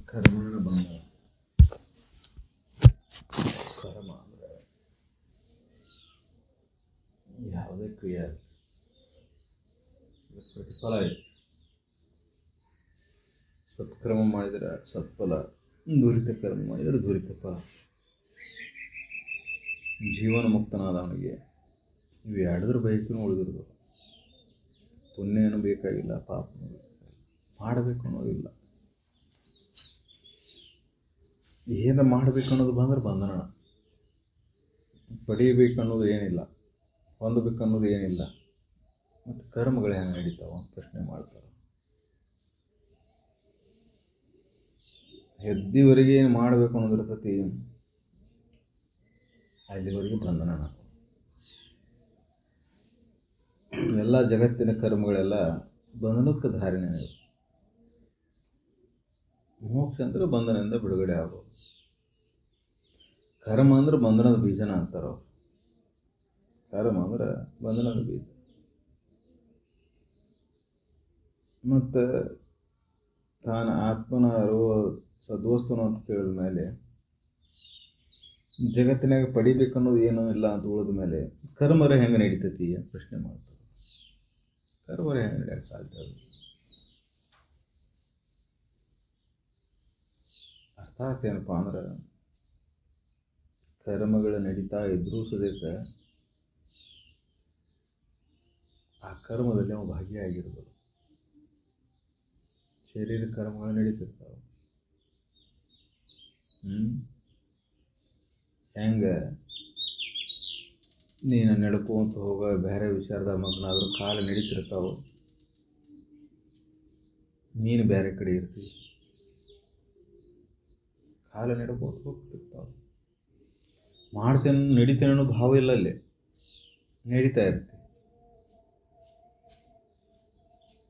ಕರ್ಮಣ ಬಂದ ಕರ್ಮ ಅಂದರೆ ಯಾವುದೇ ಕ್ರಿಯೆ ಪ್ರತಿಫಲ ಇದೆ. ಸತ್ಕರ್ಮ ಮಾಡಿದರೆ ಸತ್ಫಲ, ದುರಿತ ಕರ್ಮ ಮಾಡಿದರೆ ದುರಿತ ಫಲ. ಜೀವನ ಮುಕ್ತನಾದವನಿಗೆ ಇವು ಎರಡದ್ರ ಬಯಕೂ ಉಳಿದಿರೋದು. ಪುಣ್ಯನೂ ಬೇಕಾಗಿಲ್ಲ, ಪಾಪನೂ ಬೇಕಾಗಿಲ್ಲ, ಮಾಡಬೇಕು ಅನ್ನೋದಿಲ್ಲ. ಏನು ಮಾಡಬೇಕು ಅನ್ನೋದು ಬಂದ್ರೆ ಬಂಧನ, ಪಡೀಬೇಕು ಅನ್ನೋದು ಏನಿಲ್ಲ, ಹೊಂದಬೇಕು ಅನ್ನೋದು ಏನಿಲ್ಲ. ಮತ್ತು ಕರ್ಮಗಳು ಹೆಂಗೆ ನಡೀತಾವ ಪ್ರಶ್ನೆ ಮಾಡ್ತಾರೆ. ಎದ್ದಿವರೆಗೆ ಏನು ಮಾಡಬೇಕು ಅನ್ನೋದಿರ್ತತಿ, ಅಲ್ಲಿವರೆಗೆ ಬಂಧನ. ಎಲ್ಲ ಜಗತ್ತಿನ ಕರ್ಮಗಳೆಲ್ಲ ಬಂಧನಕ್ಕೆ ಧಾರಣೆ. ಮೋಕ್ಷ ಅಂದರೆ ಬಂಧನದಿಂದ ಬಿಡುಗಡೆ ಆಗೋದು. ಕರ್ಮ ಅಂದ್ರೆ ಬಂಧನದ ಬೀಜನ ಅಂತಾರ. ಕರ್ಮ ಅಂದ್ರೆ ಬಂಧನದ ಬೀಜ. ಮತ್ತು ತಾನು ಆತ್ಮನ ಅರಿವು ಸದ್ವಸ್ತುನು ಅಂತ ತಿಳಿದ ಮೇಲೆ ಜಗತ್ತಿನಾಗ ಪಡಿಬೇಕನ್ನೋದು ಏನೂ ಇಲ್ಲ ಅಂತ ಉಳಿದ ಮೇಲೆ ಕರ್ಮರ ಹೆಂಗೆ ನಡೀತೈತಿ ಅಂತ ಪ್ರಶ್ನೆ ಮಾಡ್ತಾರೆ. ಕರ್ಮರ ಹೆಂಗೆ ನಡೆಯೋಕ್ಕೆ ಸಾಧ್ಯ? ಅದು ಅರ್ಥಾತ್ ಏನಪ್ಪ ಅಂದ್ರೆ, ಕರ್ಮಗಳು ನಡೀತಾ ಇದ್ರೂ ಸದೇಕ ಆ ಕರ್ಮದಲ್ಲಿ ನಾವು ಭಾಗಿಯಾಗಿರ್ಬೋದು. ಶರೀರ ಕರ್ಮಗಳು ನಡೀತಿರ್ತಾವೆ. ಹೆಂಗೆ ನೀನು ನಡ್ಕೊಂತ ಹೋಗೋ ಬೇರೆ ವಿಚಾರದ ಮಗನಾದರೂ ಕಾಲು ನಡೀತಿರ್ತಾವೆ, ನೀನು ಬೇರೆ ಕಡೆ ಇರ್ತೀವಿ. ಕಾಲ ನಡ್ಕೋತ ಹೋಗ್ತಿರ್ತಾವೆ. ಮಾಡ್ತೇನೆ ನಡೀತೇನೆ ಅನ್ನೋ ಭಾವ ಇಲ್ಲ, ಅಲ್ಲಿ ನಡೀತಾ ಇರ್ತೀವಿ.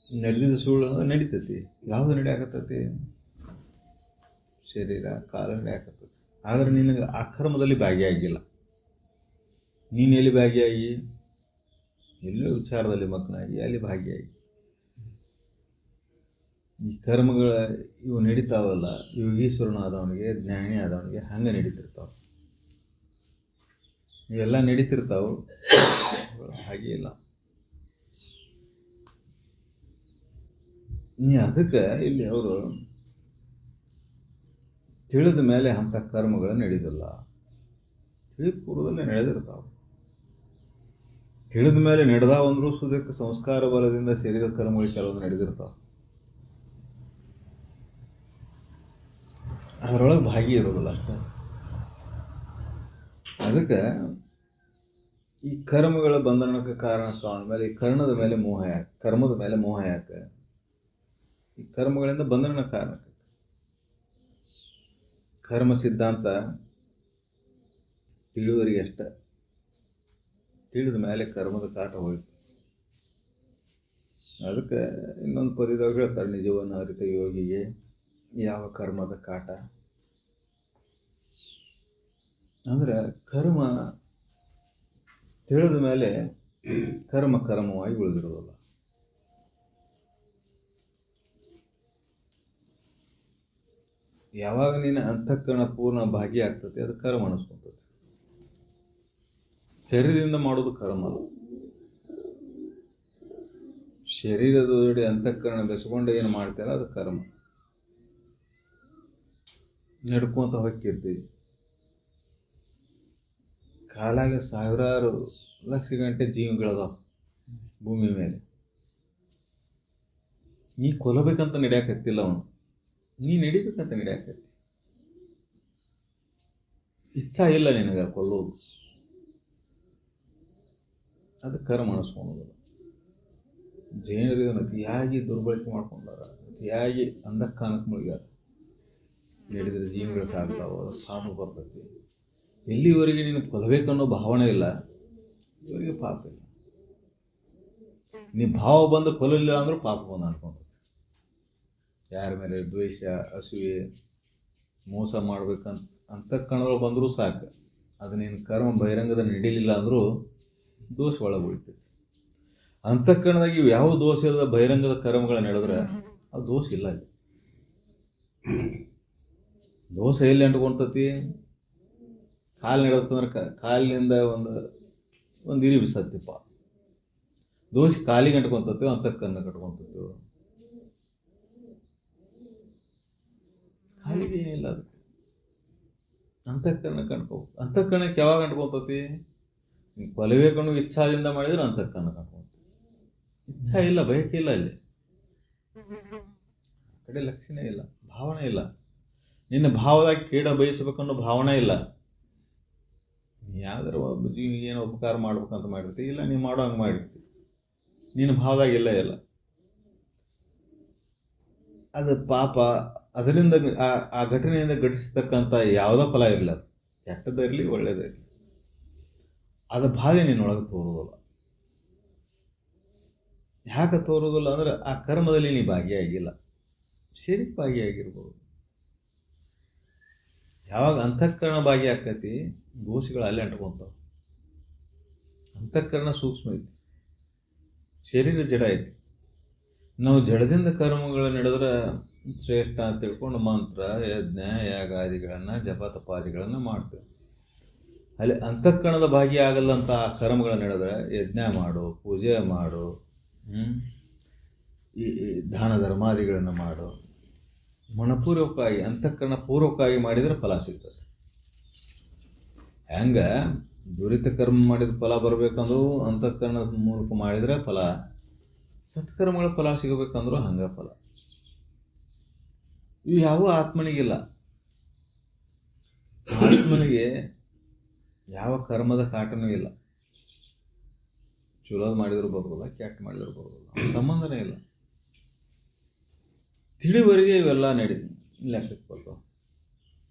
ನಡೆದಿದ್ದ ಸುಳ್ಳು ಅಂದ್ರೆ ನಡೀತೈತಿ. ಯಾವುದು ನಡೆಯಾಕತ್ತೈತಿ? ಶರೀರ ಕಾಲ ನಡೆಯಾಕತ್ತೈತಿ. ಆದರೆ ನಿನಗೆ ಆ ಕರ್ಮದಲ್ಲಿ ಭಾಗಿಯಾಗಿಲ್ಲ. ನೀನು ಎಲ್ಲಿ ಭಾಗಿಯಾಗಿ? ಎಲ್ಲೋ ವಿಚಾರದಲ್ಲಿ ಮಗ್ನಾಗಿ ಅಲ್ಲಿ ಭಾಗಿಯಾಗಿ. ಈ ಕರ್ಮಗಳ ಇವು ನಡೀತಾವಲ್ಲ, ಯೋಗೀಶ್ವರನ ಆದವನಿಗೆ, ಜ್ಞಾನಿ ಆದವನಿಗೆ ಹಂಗೆ ನಡೀತಿರ್ತಾವೆ. ಇವೆಲ್ಲ ನಡೀತಿರ್ತಾವೆ, ಹಾಗೆ ಇಲ್ಲ. ಅದಕ್ಕೆ ಇಲ್ಲಿ ಅವರು ತಿಳಿದ ಮೇಲೆ ಅಂಥ ಕರ್ಮಗಳು ನಡೆಯೋದಿಲ್ಲ. ತಿಳಿದ ಪೂರ್ವದಲ್ಲೇ ನಡೆದಿರ್ತಾವೆ. ತಿಳಿದ ಮೇಲೆ ನಡೆದಾವಂದ್ರೂ ಸುದಕ್ಕೆ ಸಂಸ್ಕಾರ ಬಲದಿಂದ ಶರೀರದ ಕರ್ಮಗಳು ಕೆಲವೊಂದು ನಡೆದಿರ್ತಾವೆ. ಅದರೊಳಗೆ ಭಾಗಿ ಇರೋದಿಲ್ಲ ಅಷ್ಟೇ. ಅದಕ್ಕೆ ಈ ಕರ್ಮಗಳ ಬಂಧನಕ್ಕೆ ಕಾರಣಕ್ಕೆ ಅಂದಮೇಲೆ ಈ ಕರ್ಮದ ಮೇಲೆ ಮೋಹ ಯಾಕೆ? ಈ ಕರ್ಮಗಳಿಂದ ಬಂಧನ ಕಾರಣ. ಕರ್ಮ ಸಿದ್ಧಾಂತ ತಿಳಿಯುವವರಿಗೆ ಅಷ್ಟೇ. ತಿಳಿದ ಮೇಲೆ ಕರ್ಮದ ಕಾಟ ಹೋಯ್ತು. ಅದಕ್ಕೆ ಇನ್ನೊಂದು ಪದ್ಯದಾಗ ಹೇಳ್ತಾರೆ, ನಿಜವನ್ನು ಅರಿತ ಯೋಗಿಗೆ ಯಾವ ಕರ್ಮದ ಕಾಟ. ಅಂದ್ರೆ ಕರ್ಮ ತಿಳಿದ ಮೇಲೆ ಕರ್ಮವಾಗಿ ಉಳಿದಿರೋದಿಲ್ಲ. ಯಾವಾಗ ನೀನು ಅಂತಃಕರಣ ಪೂರ್ಣ ಭಾಗಿಯಾಗ್ತದೆ ಅದು ಕರ್ಮ ಅನಿಸ್ಕೊತದೆ. ಶರೀರದಿಂದ ಮಾಡೋದು ಕರ್ಮ ಅಲ್ಲ. ಶರೀರದ ಜೋಡಿ ಅಂತಃಕರಣ ಬೆಸ್ಕೊಂಡು ಏನು ಮಾಡ್ತೀರ ಅದು ಕರ್ಮ. ನಡ್ಕೊಂತ ಹೊಕ್ಕಿರ್ತೀವಿ, ಕಾಲಾಗ ಸಾವಿರಾರು ಲಕ್ಷ ಗಂಟೆ ಜೀವಗಳದಾವ ಭೂಮಿ ಮೇಲೆ. ನೀ ಕೊಲ್ಲಬೇಕಂತ ನಡೆಯಾಕತ್ತಿಲ್ಲ ಅವನು, ನೀ ನಡಿಬೇಕಂತ ನಡೆಯಾಕತ್ತಿ. ಇಚ್ಛಾ ಇಲ್ಲ ನಿನಗೆ ಕೊಲ್ಲೋದು, ಅದು ಕರ್ಮ ಅನಿಸ್ಕೊಳೋದಿಲ್ಲ. ಜೈನರು ಇದನ್ನು ಅತಿಯಾಗಿ ದುರ್ಬಳಕೆ ಮಾಡ್ಕೊಂಡಾರ, ಅತಿಯಾಗಿ ಅಂಧಕಾನಕ್ಕೆ ಮುಳುಗ್ಯಾರ. ನಡೆದ್ರೆ ಜೀವಗಳು ಸಾಗ್ತಾವ, ಪಾಪ ಬರ್ತೈತಿ. ಎಲ್ಲಿವರೆಗೆ ನೀನು ಕೊಲ್ಲಬೇಕನ್ನೋ ಭಾವನೆ ಇಲ್ಲ, ಇವರಿಗೆ ಪಾಪ ಇಲ್ಲ. ನೀ ಭಾವ ಬಂದು ಕೊಲ್ಲಿಲ್ಲ ಅಂದ್ರೂ ಪಾಪ ಬಂದು ಅನ್ಕೊಂತೈತಿ. ಯಾರ ಮೇಲೆ ದ್ವೇಷ, ಅಸೂಯೆ, ಮೋಸ ಮಾಡ್ಬೇಕಂತ ಅಂತಃಕರಣಗಳು ಬಂದರೂ ಸಾಕು, ಅದು ನಿನ್ನ ಕರ್ಮ ಬಹಿರಂಗದ ನಡೀಲಿಲ್ಲ ಅಂದರೂ ದೋಷ ಒಳಗೆ ಉಳಿತೈತಿ. ಅಂತಃಕರಣದಾಗ ಇವು ಯಾವ ದೋಷ ಇಲ್ಲದ ಬಹಿರಂಗದ ಕರ್ಮಗಳು ನಡೆದ್ರೆ ಅದು ದೋಷ ಇಲ್ಲ. ದೋಸೆ ಎಲ್ಲಿ ಅಂಟ್ಕೊಂತತಿ? ಕಾಲು ನಡೆದಂದ್ರೆ ಕಾಲಿನಿಂದ ಒಂದು ಇರಿ ಬಿಸತ್ತಿಪ್ಪ. ದೋಸೆ ಕಾಲಿಗೆ ಅಂಟ್ಕೊಂತತೀವೋ ಅಂತಕ್ಕನ್ನ ಕಟ್ಕೊಂತತೀವೋ? ಕಾಲಿಗೆ ಏನಿಲ್ಲ ಅದಕ್ಕೆ. ಅಂತಃಕರಣ ಕಣ್ಕೋಬೇಕು. ಅಂತಃಕರಣಕ್ಕೆ ಯಾವಾಗ ಅಂಟ್ಕೊಂತತಿ? ಕೊಲಬೇಕನ್ನು ಇಚ್ಛಾದಿಂದ ಮಾಡಿದ್ರೆ ಅಂತಃಕರಣ ಕಣ್ಕೊಂತ. ಇಚ್ಛಾ ಇಲ್ಲ, ಬಯಕೆ ಇಲ್ಲ, ಅಲ್ಲಿ ಕಡೆ ಲಕ್ಷಣ ಇಲ್ಲ, ಭಾವನೆ ಇಲ್ಲ. ನಿನ್ನ ಭಾವದಾಗ ಕೀಡ ಬಯಸಬೇಕನ್ನೋ ಭಾವನೆ ಇಲ್ಲ. ಯಾವ್ದಾರ ಒಬ್ಬ ಜೀವಿಗೆ ಏನೋ ಉಪಕಾರ ಮಾಡ್ಬೇಕಂತ ಮಾಡಿರ್ತಿ, ಇಲ್ಲ ನೀವು ಮಾಡೋ ಹಂಗೆ ಮಾಡಿರ್ತಿ, ನಿನ್ನ ಭಾವದಾಗ ಇಲ್ಲ ಇಲ್ಲ. ಅದು ಪಾಪ, ಅದರಿಂದ ಆ ಘಟನೆಯಿಂದ ಘಟಿಸ್ತಕ್ಕಂಥ ಯಾವುದೋ ಫಲ ಇರಲಿ, ಅದು ಕೆಟ್ಟದಿರಲಿ ಒಳ್ಳೇದಿರಲಿ, ಅದು ಬಾಧೆ ನಿನ್ನೊಳಗೆ ತೋರೋದಿಲ್ಲ. ಯಾಕೆ ತೋರೋದಿಲ್ಲ ಅಂದ್ರೆ ಆ ಕರ್ಮದಲ್ಲಿ ನೀ ಭಾಗಿಯಾಗಿಲ್ಲ, ಶರೀರ ಭಾಗಿಯಾಗಿರ್ಬೋದು. ಯಾವಾಗ ಅಂತಃಕರಣ ಭಾಗಿಯಾಕತಿ, ದೋಷಗಳು ಅಲ್ಲೇ ಅಂಟ್ಕೊಂತಾವ. ಅಂತಃಕರಣ ಸೂಕ್ಷ್ಮ ಐತಿ, ಶರೀರ ಜಡ ಐತಿ. ನಾವು ಜಡದಿಂದ ಕರ್ಮಗಳು ನಡೆದ್ರೆ ಶ್ರೇಷ್ಠ ಅಂತ ತಿಳ್ಕೊಂಡು ಮಂತ್ರ, ಯಜ್ಞ, ಯಾಗಾದಿಗಳನ್ನು, ಜಪ ತಪಾದಿಗಳನ್ನು ಮಾಡ್ತೇವೆ. ಅಲ್ಲಿ ಅಂತಃಕರಣದ ಭಾಗಿಯಾಗಲ್ಲಂತ ಆ ಕರ್ಮಗಳು ನಡೆದ್ರೆ ಯಜ್ಞ ಮಾಡು, ಪೂಜೆ ಮಾಡು, ಈ ದಾನ ಧರ್ಮಾದಿಗಳನ್ನು ಮಾಡು, ಮನಪೂರ್ವಕವಾಗಿ ಅಂತಃಕರಣ ಪೂರ್ವಕವಾಗಿ ಮಾಡಿದರೆ ಫಲ ಸಿಗ್ತದೆ. ಹೆಂಗೆ ದುರಿತ ಕರ್ಮ ಮಾಡಿದ ಫಲ ಬರಬೇಕಂದ್ರೂ ಅಂತಃಕರಣದ ಮೂಲಕ ಮಾಡಿದರೆ ಫಲ, ಸತ್ಕರ್ಮಗಳ ಫಲ ಸಿಗಬೇಕಂದ್ರೂ ಹಂಗೆ ಫಲ. ಇವು ಯಾವ ಆತ್ಮನಿಗಿಲ್ಲ. ಆತ್ಮನಿಗೆ ಯಾವ ಕರ್ಮದ ಕಾಟನೂ ಇಲ್ಲ. ಚಲೋದು ಮಾಡಿದ್ರು ಬರೋದಿಲ್ಲ, ಕೆಟ್ಟ ಮಾಡಿದ್ರು ಬರೋದಿಲ್ಲ, ಸಂಬಂಧನೇ ಇಲ್ಲ. ತಿಳಿವರೆಗೆ ಇವೆಲ್ಲ ಲೆಕ್ಕಕ್ಕೆ ಬರ್ತಾವೆ.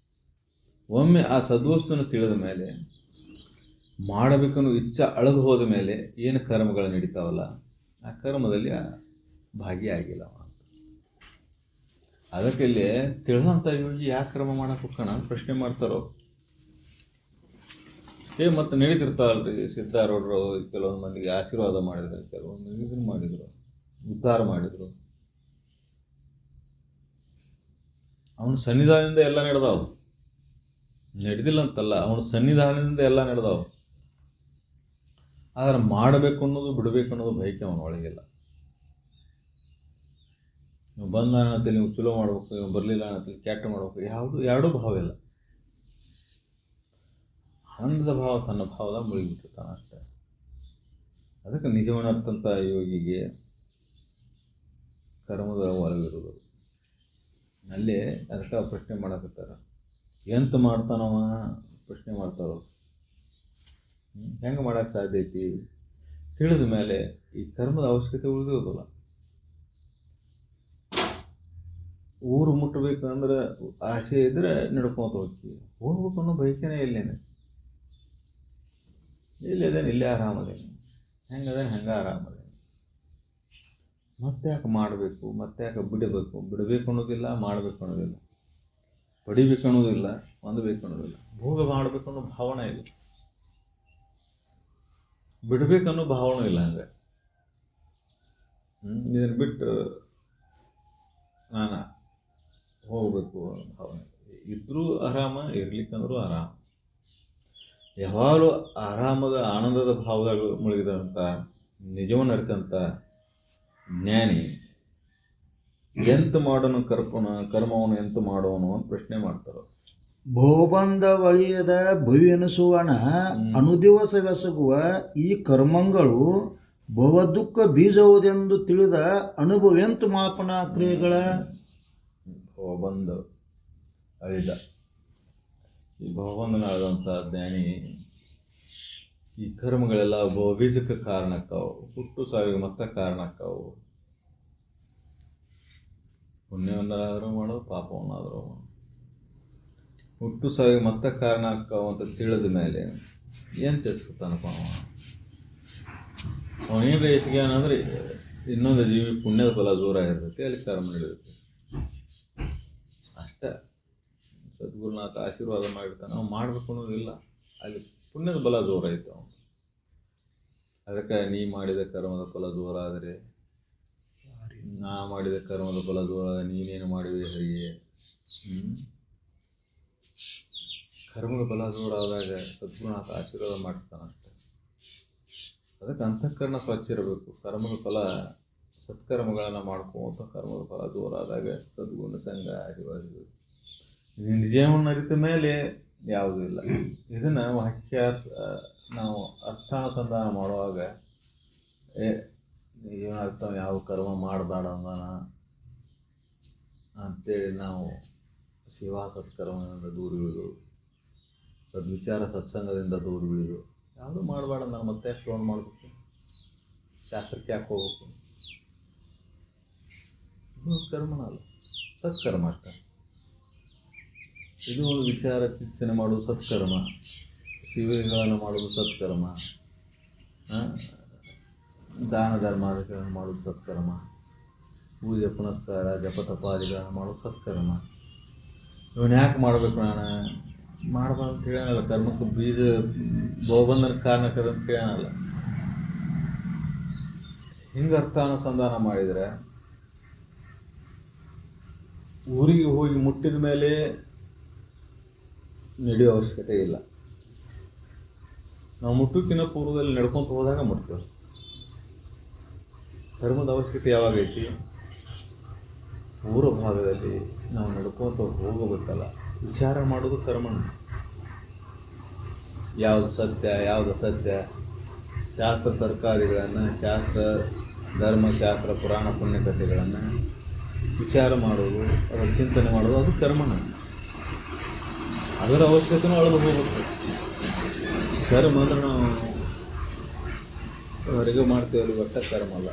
ಒಮ್ಮೆ ಆ ಸದ್ವಸ್ತುನ ತಿಳಿದ ಮೇಲೆ, ಮಾಡಬೇಕನ್ನೋ ಇಚ್ಛೆ ಅಳದು ಹೋದ ಮೇಲೆ ಏನು ಕರ್ಮಗಳು ನಡೀತಾವಲ್ಲ, ಆ ಕರ್ಮದಲ್ಲಿ ಭಾಗಿಯಾಗಿಲ್ಲ ಅಂತ. ಅದಕ್ಕೆ ಇಲ್ಲಿ ತಿಳಿದಂಥ ಯೋಗಿ ಯಾಕೆ ಕರ್ಮ ಮಾಡಕ್ಕೆ ಹೋಗೋಣ ಪ್ರಶ್ನೆ ಮಾಡ್ತಾರೋ. ಮತ್ತು ನಡೀತಿರ್ತಾವಲ್ರಿ, ಸಿದ್ಧಾರೂಢರು ಕೆಲವೊಂದು ಮಂದಿಗೆ ಆಶೀರ್ವಾದ ಮಾಡಿದ್ರು, ಕೆಲವೊಂದು ಇದನ್ನು ಮಾಡಿದರು, ಉದ್ಧಾರ ಮಾಡಿದರು. ಅವನ ಸನ್ನಿಧಾನದಿಂದ ಎಲ್ಲ ನಡೆದಾವು, ನಡೆದಿಲ್ಲ ಅಂತಲ್ಲ, ಅವನ ಸನ್ನಿಧಾನದಿಂದ ಎಲ್ಲ ನಡೆದಾವು. ಆದರೆ ಮಾಡಬೇಕು ಅನ್ನೋದು ಬಿಡಬೇಕು ಅನ್ನೋದು ಬಯಕೆ ಅವನ ಒಳಗಿಲ್ಲ. ನೀವು ಬಂದ ಅನ್ನತ್ತಲ್ಲಿ ನೀವು ಚಲೋ ಮಾಡ್ಬೇಕು, ನೀವು ಬರಲಿಲ್ಲ ಅನ್ನತ್ತಲ್ಲಿ ಕೆಟ್ಟ ಮಾಡ್ಬೇಕು, ಎರಡೂ ಭಾವ ಇಲ್ಲ. ಆನಂದದ ಭಾವ ತನ್ನ ಭಾವದಾಗ ಮುಳುಗಿಬಿಟ್ಟಿರ್ತಾನೆ ಅಷ್ಟೇ. ಅದಕ್ಕೆ ನಿಜವನ್ನರ್ಥಂಥ ಯೋಗಿಗೆ ಕರ್ಮದ ಒಲವಿರುವುದು. ಅಲ್ಲೇ ಅದಕ್ಕೆ ಪ್ರಶ್ನೆ ಮಾಡಕತ್ತಾರ, ಎಂತ ಮಾಡ್ತಾನವ ಪ್ರಶ್ನೆ ಮಾಡ್ತಾರೋ. ಹೆಂಗೆ ಮಾಡೋಕ್ಕೆ ಸಾಧ್ಯ ಐತಿ? ತಿಳಿದ ಮೇಲೆ ಈ ಕರ್ಮದ ಅವಶ್ಯಕತೆ ಉಳಿದಿರೋದಿಲ್ಲ. ಊರು ಮುಟ್ಟಬೇಕಂದ್ರೆ ಆಸೆ ಇದ್ರೆ ನಡ್ಕೊಂತ ಹೋಗ್ತೀವಿ, ಹೋಗ್ಬೇಕು ಅನ್ನೋ ಬಯಕೆನೇ ಇಲ್ಲೇನೆ. ಇಲ್ಲೇದೇನು ಇಲ್ಲೇ ಆರಾಮದೇನು, ಹೆಂಗದೇನು ಹಂಗೆ ಆರಾಮದೇನು. ಮತ್ತೆ ಯಾಕೆ ಮಾಡಬೇಕು, ಮತ್ತೆ ಯಾಕೆ ಬಿಡಬೇಕು? ಬಿಡಬೇಕು ಅನ್ನೋದಿಲ್ಲ, ಮಾಡಬೇಕು ಅನ್ನೋದಿಲ್ಲ, ಪಡಿಬೇಕು ಅನ್ನೋದಿಲ್ಲ, ಹೊಂದಬೇಕು ಅನ್ನೋದಿಲ್ಲ, ಭೋಗ ಮಾಡಬೇಕು ಅನ್ನೋ ಭಾವನೆ ಇಲ್ಲ, ಬಿಡಬೇಕನ್ನೋ ಭಾವನೆ ಇಲ್ಲ. ಹಂಗೆ ಇದನ್ನು ಬಿಟ್ಟು ನಾನು ಹೋಗಬೇಕು ಅನ್ನೋ ಭಾವನೆ ಇದ್ರೂ ಆರಾಮ, ಇರ್ಲಿಕ್ಕಂದ್ರೂ ಆರಾಮ. ಯಾವಾಗಲೂ ಆರಾಮದ ಆನಂದದ ಭಾವದಾಗ ಮುಳುಗಿದಂಥ ನಿಜವನ್ನು ಅರಿತಂಥ ಜ್ಞಾನಿ ಎಂತ ಮಾಡೋನು ಕರ್ಮವನ್ನು ಎಂತ ಮಾಡೋನು ಅಂತ ಪ್ರಶ್ನೆ ಮಾಡ್ತಾರೆ. ಭೋಬಂದ ಒಳಿಯದ ಭುವಿಯನಿಸುವಣ ಅನುದಿವಸವೆಸಗುವ ಈ ಕರ್ಮಗಳು ಭವದುಃಖ ಬೀಜವುದೆಂದು ತಿಳಿದ ಅನುಭವೆಂತು ಮಾಪನ ಕ್ರಿಯೆಗಳ. ಭವಬಂಧ ಅಳಿದ, ಈ ಭವಬಂಧನಾದಂಥ ಜ್ಞಾನಿ ಈ ಕರ್ಮಗಳೆಲ್ಲ ಭವಬೀಜಕ್ಕೆ ಕಾರಣಕ್ಕಾವು, ಹುಟ್ಟು ಸಾವಿಗೆ ಮತ್ತೆ ಕಾರಣಕ್ಕಾವು. ಪುಣ್ಯವನ್ನಾದರೂ ಮಾಡು, ಪಾಪವನ್ನಾದರೂ ಮಾಡು, ಹುಟ್ಟು ಸಾವಿಗೆ ಮತ್ತೆ ಕಾರಣ ಆಕ್ಕಾವು ಅಂತ ತಿಳಿದ ಮೇಲೆ ಏನು ತಿಳಿಸ್ಕೊತಾನಪ್ಪ ಅವನೇನು ಯಶಗಾನ ಅಂದರೆ ಇನ್ನೊಂದು ಜೀವಿ ಪುಣ್ಯದ ಫಲ ಜೋರಾಗಿರ್ತೈತಿ, ಅಲ್ಲಿ ಕರ್ಮ ನಡೆಯುತ್ತೆ ಅಷ್ಟೇ. ಸದ್ಗುರುನಾಥ ಆಶೀರ್ವಾದ ಮಾಡಿರ್ತಾನೆ, ನಾವು ಮಾಡಬೇಕು ಅನ್ನೋದಿಲ್ಲ, ಅಲ್ಲಿ ಪುಣ್ಯದ ಬಲ ಜೋರಾಯ್ತು ಅವನು. ಅದಕ್ಕೆ ನೀ ಮಾಡಿದ ಕರ್ಮದ ಫಲ ಜೋರಾದರೆ, ನಾ ಮಾಡಿದ ಕರ್ಮದ ಫಲ ಜೋರಾದ ನೀನೇನು ಮಾಡಿವೆ ಹರಿಗೆ. ಕರ್ಮದ ಬಲ ದೂರಾದಾಗ ಸದ್ಗುರುನಾಥ ಆಶೀರ್ವಾದ ಮಾಡ್ತಾನೆ ಅಷ್ಟೆ. ಅದಕ್ಕೆ ಅಂತಃಕರಣ ಸ್ವಚ್ಛ ಇರಬೇಕು. ಕರ್ಮದ ಫಲ ಸತ್ಕರ್ಮಗಳನ್ನು ಮಾಡ್ಕೊಂತ ಕರ್ಮದ ಫಲ ದೂರಾದಾಗ ಸದ್ಗುಣ ಸಂಘ ಆಶೀರ್ವಾದ. ನಿಜವನ್ನು ಅರಿತ ಮೇಲೆ ಯಾವುದೂ ಇಲ್ಲ. ಇದನ್ನು ವಾಕ್ಯ ನಾವು ಅರ್ಥಾನುಸಂಧಾನ ಮಾಡುವಾಗ ಏನು ಅರ್ಥ, ಯಾವ ಕರ್ಮ ಮಾಡಬೇಡ ಅಂದಾನ ಅಂಥೇಳಿ ನಾವು ಸೇವಾ ಸತ್ಕರ್ಮದಿಂದ ದೂರ ಬೀಳೋದು, ಸದ್ವಿಚಾರ ಸತ್ಸಂಗದಿಂದ ದೂರ ಬೀಳೋದು. ಯಾವುದೂ ಮಾಡಬೇಡ, ನಾನು ಮತ್ತೆ ಫೋನ್ ಮಾಡಬೇಕು, ಶಾಸ್ತ್ರಕ್ಕೆ ಯಾಕೆ ಹೋಗ್ಬೇಕು? ಇದು ಕರ್ಮನ ಅಲ್ಲ, ಸತ್ಕರ್ಮ ಅಷ್ಟೆ. ಇದು ಒಂದು ವಿಚಾರ ಚಿಂತನೆ ಮಾಡೋದು ಸತ್ಕರ್ಮ, ಸೇವೆಗಳನ್ನು ಮಾಡೋದು ಸತ್ಕರ್ಮ, ದಾನ ಧರ್ಮಾದಿಗಳನ್ನು ಮಾಡೋದು ಸತ್ಕರ್ಮ, ಪೂಜೆ ಪುನಸ್ಕಾರ ಜಪ ತಪಾದಿಗಳನ್ನು ಮಾಡೋದು ಸತ್ಕರ್ಮ. ಇವನು ಯಾಕೆ ಮಾಡಬೇಕು? ನಾನು ಮಾಡಬಾರ್ದು ಅಂತ ಹೇಳೋಣಲ್ಲ. ಕರ್ಮಕ್ಕೆ ಬೀಜ ಬಹುಬಂಧನಕ್ಕೆ ಕಾರಣಕ್ಕದ ಅಂತ ಹೇಳೋಣಲ್ಲ. ಹಿಂಗೆ ಅರ್ಥಾನುಸಂಧಾನ ಮಾಡಿದರೆ ಊರಿಗೆ ಹೋಗಿ ಮುಟ್ಟಿದ ಮೇಲೆ ನಡೆಯೋ ಅವಶ್ಯಕತೆ ಇಲ್ಲ. ನಾವು ಮುಟ್ಟೋಕ್ಕಿಂತ ಪೂರ್ವದಲ್ಲಿ ನಡ್ಕೊತ ಹೋದಾಗ ಮುಟ್ತೇವೆ. ಕರ್ಮದ ಅವಶ್ಯಕತೆ ಯಾವಾಗೈತಿ? ಪೂರ್ವ ಭಾಗದಲ್ಲಿ ನಾವು ನಡ್ಕೊತ ಹೋಗಬೇಕಲ್ಲ. ವಿಚಾರ ಮಾಡೋದು ಕರ್ಮನ. ಯಾವುದು ಸತ್ಯ, ಯಾವುದು ಅಸತ್ಯ, ಶಾಸ್ತ್ರ ತರ್ಕಾದಿಗಳನ್ನು, ಶಾಸ್ತ್ರ ಧರ್ಮಶಾಸ್ತ್ರ ಪುರಾಣ ಪುಣ್ಯಕಥೆಗಳನ್ನು ವಿಚಾರ ಮಾಡೋದು, ಅದರ ಚಿಂತನೆ ಮಾಡೋದು, ಅದು ಕರ್ಮನ. ಅದರ ಅವಶ್ಯಕತೆನೂ ಅಳೆದು ಹೋಗಬೇಕು. ಕರ್ಮ ಅಂದ್ರೆ ನಾವು ಹೊರಗೆ ಮಾಡ್ತೀವಲ್ಲಿ ಒಟ್ಟ ಕರ್ಮ ಅಲ್ಲ.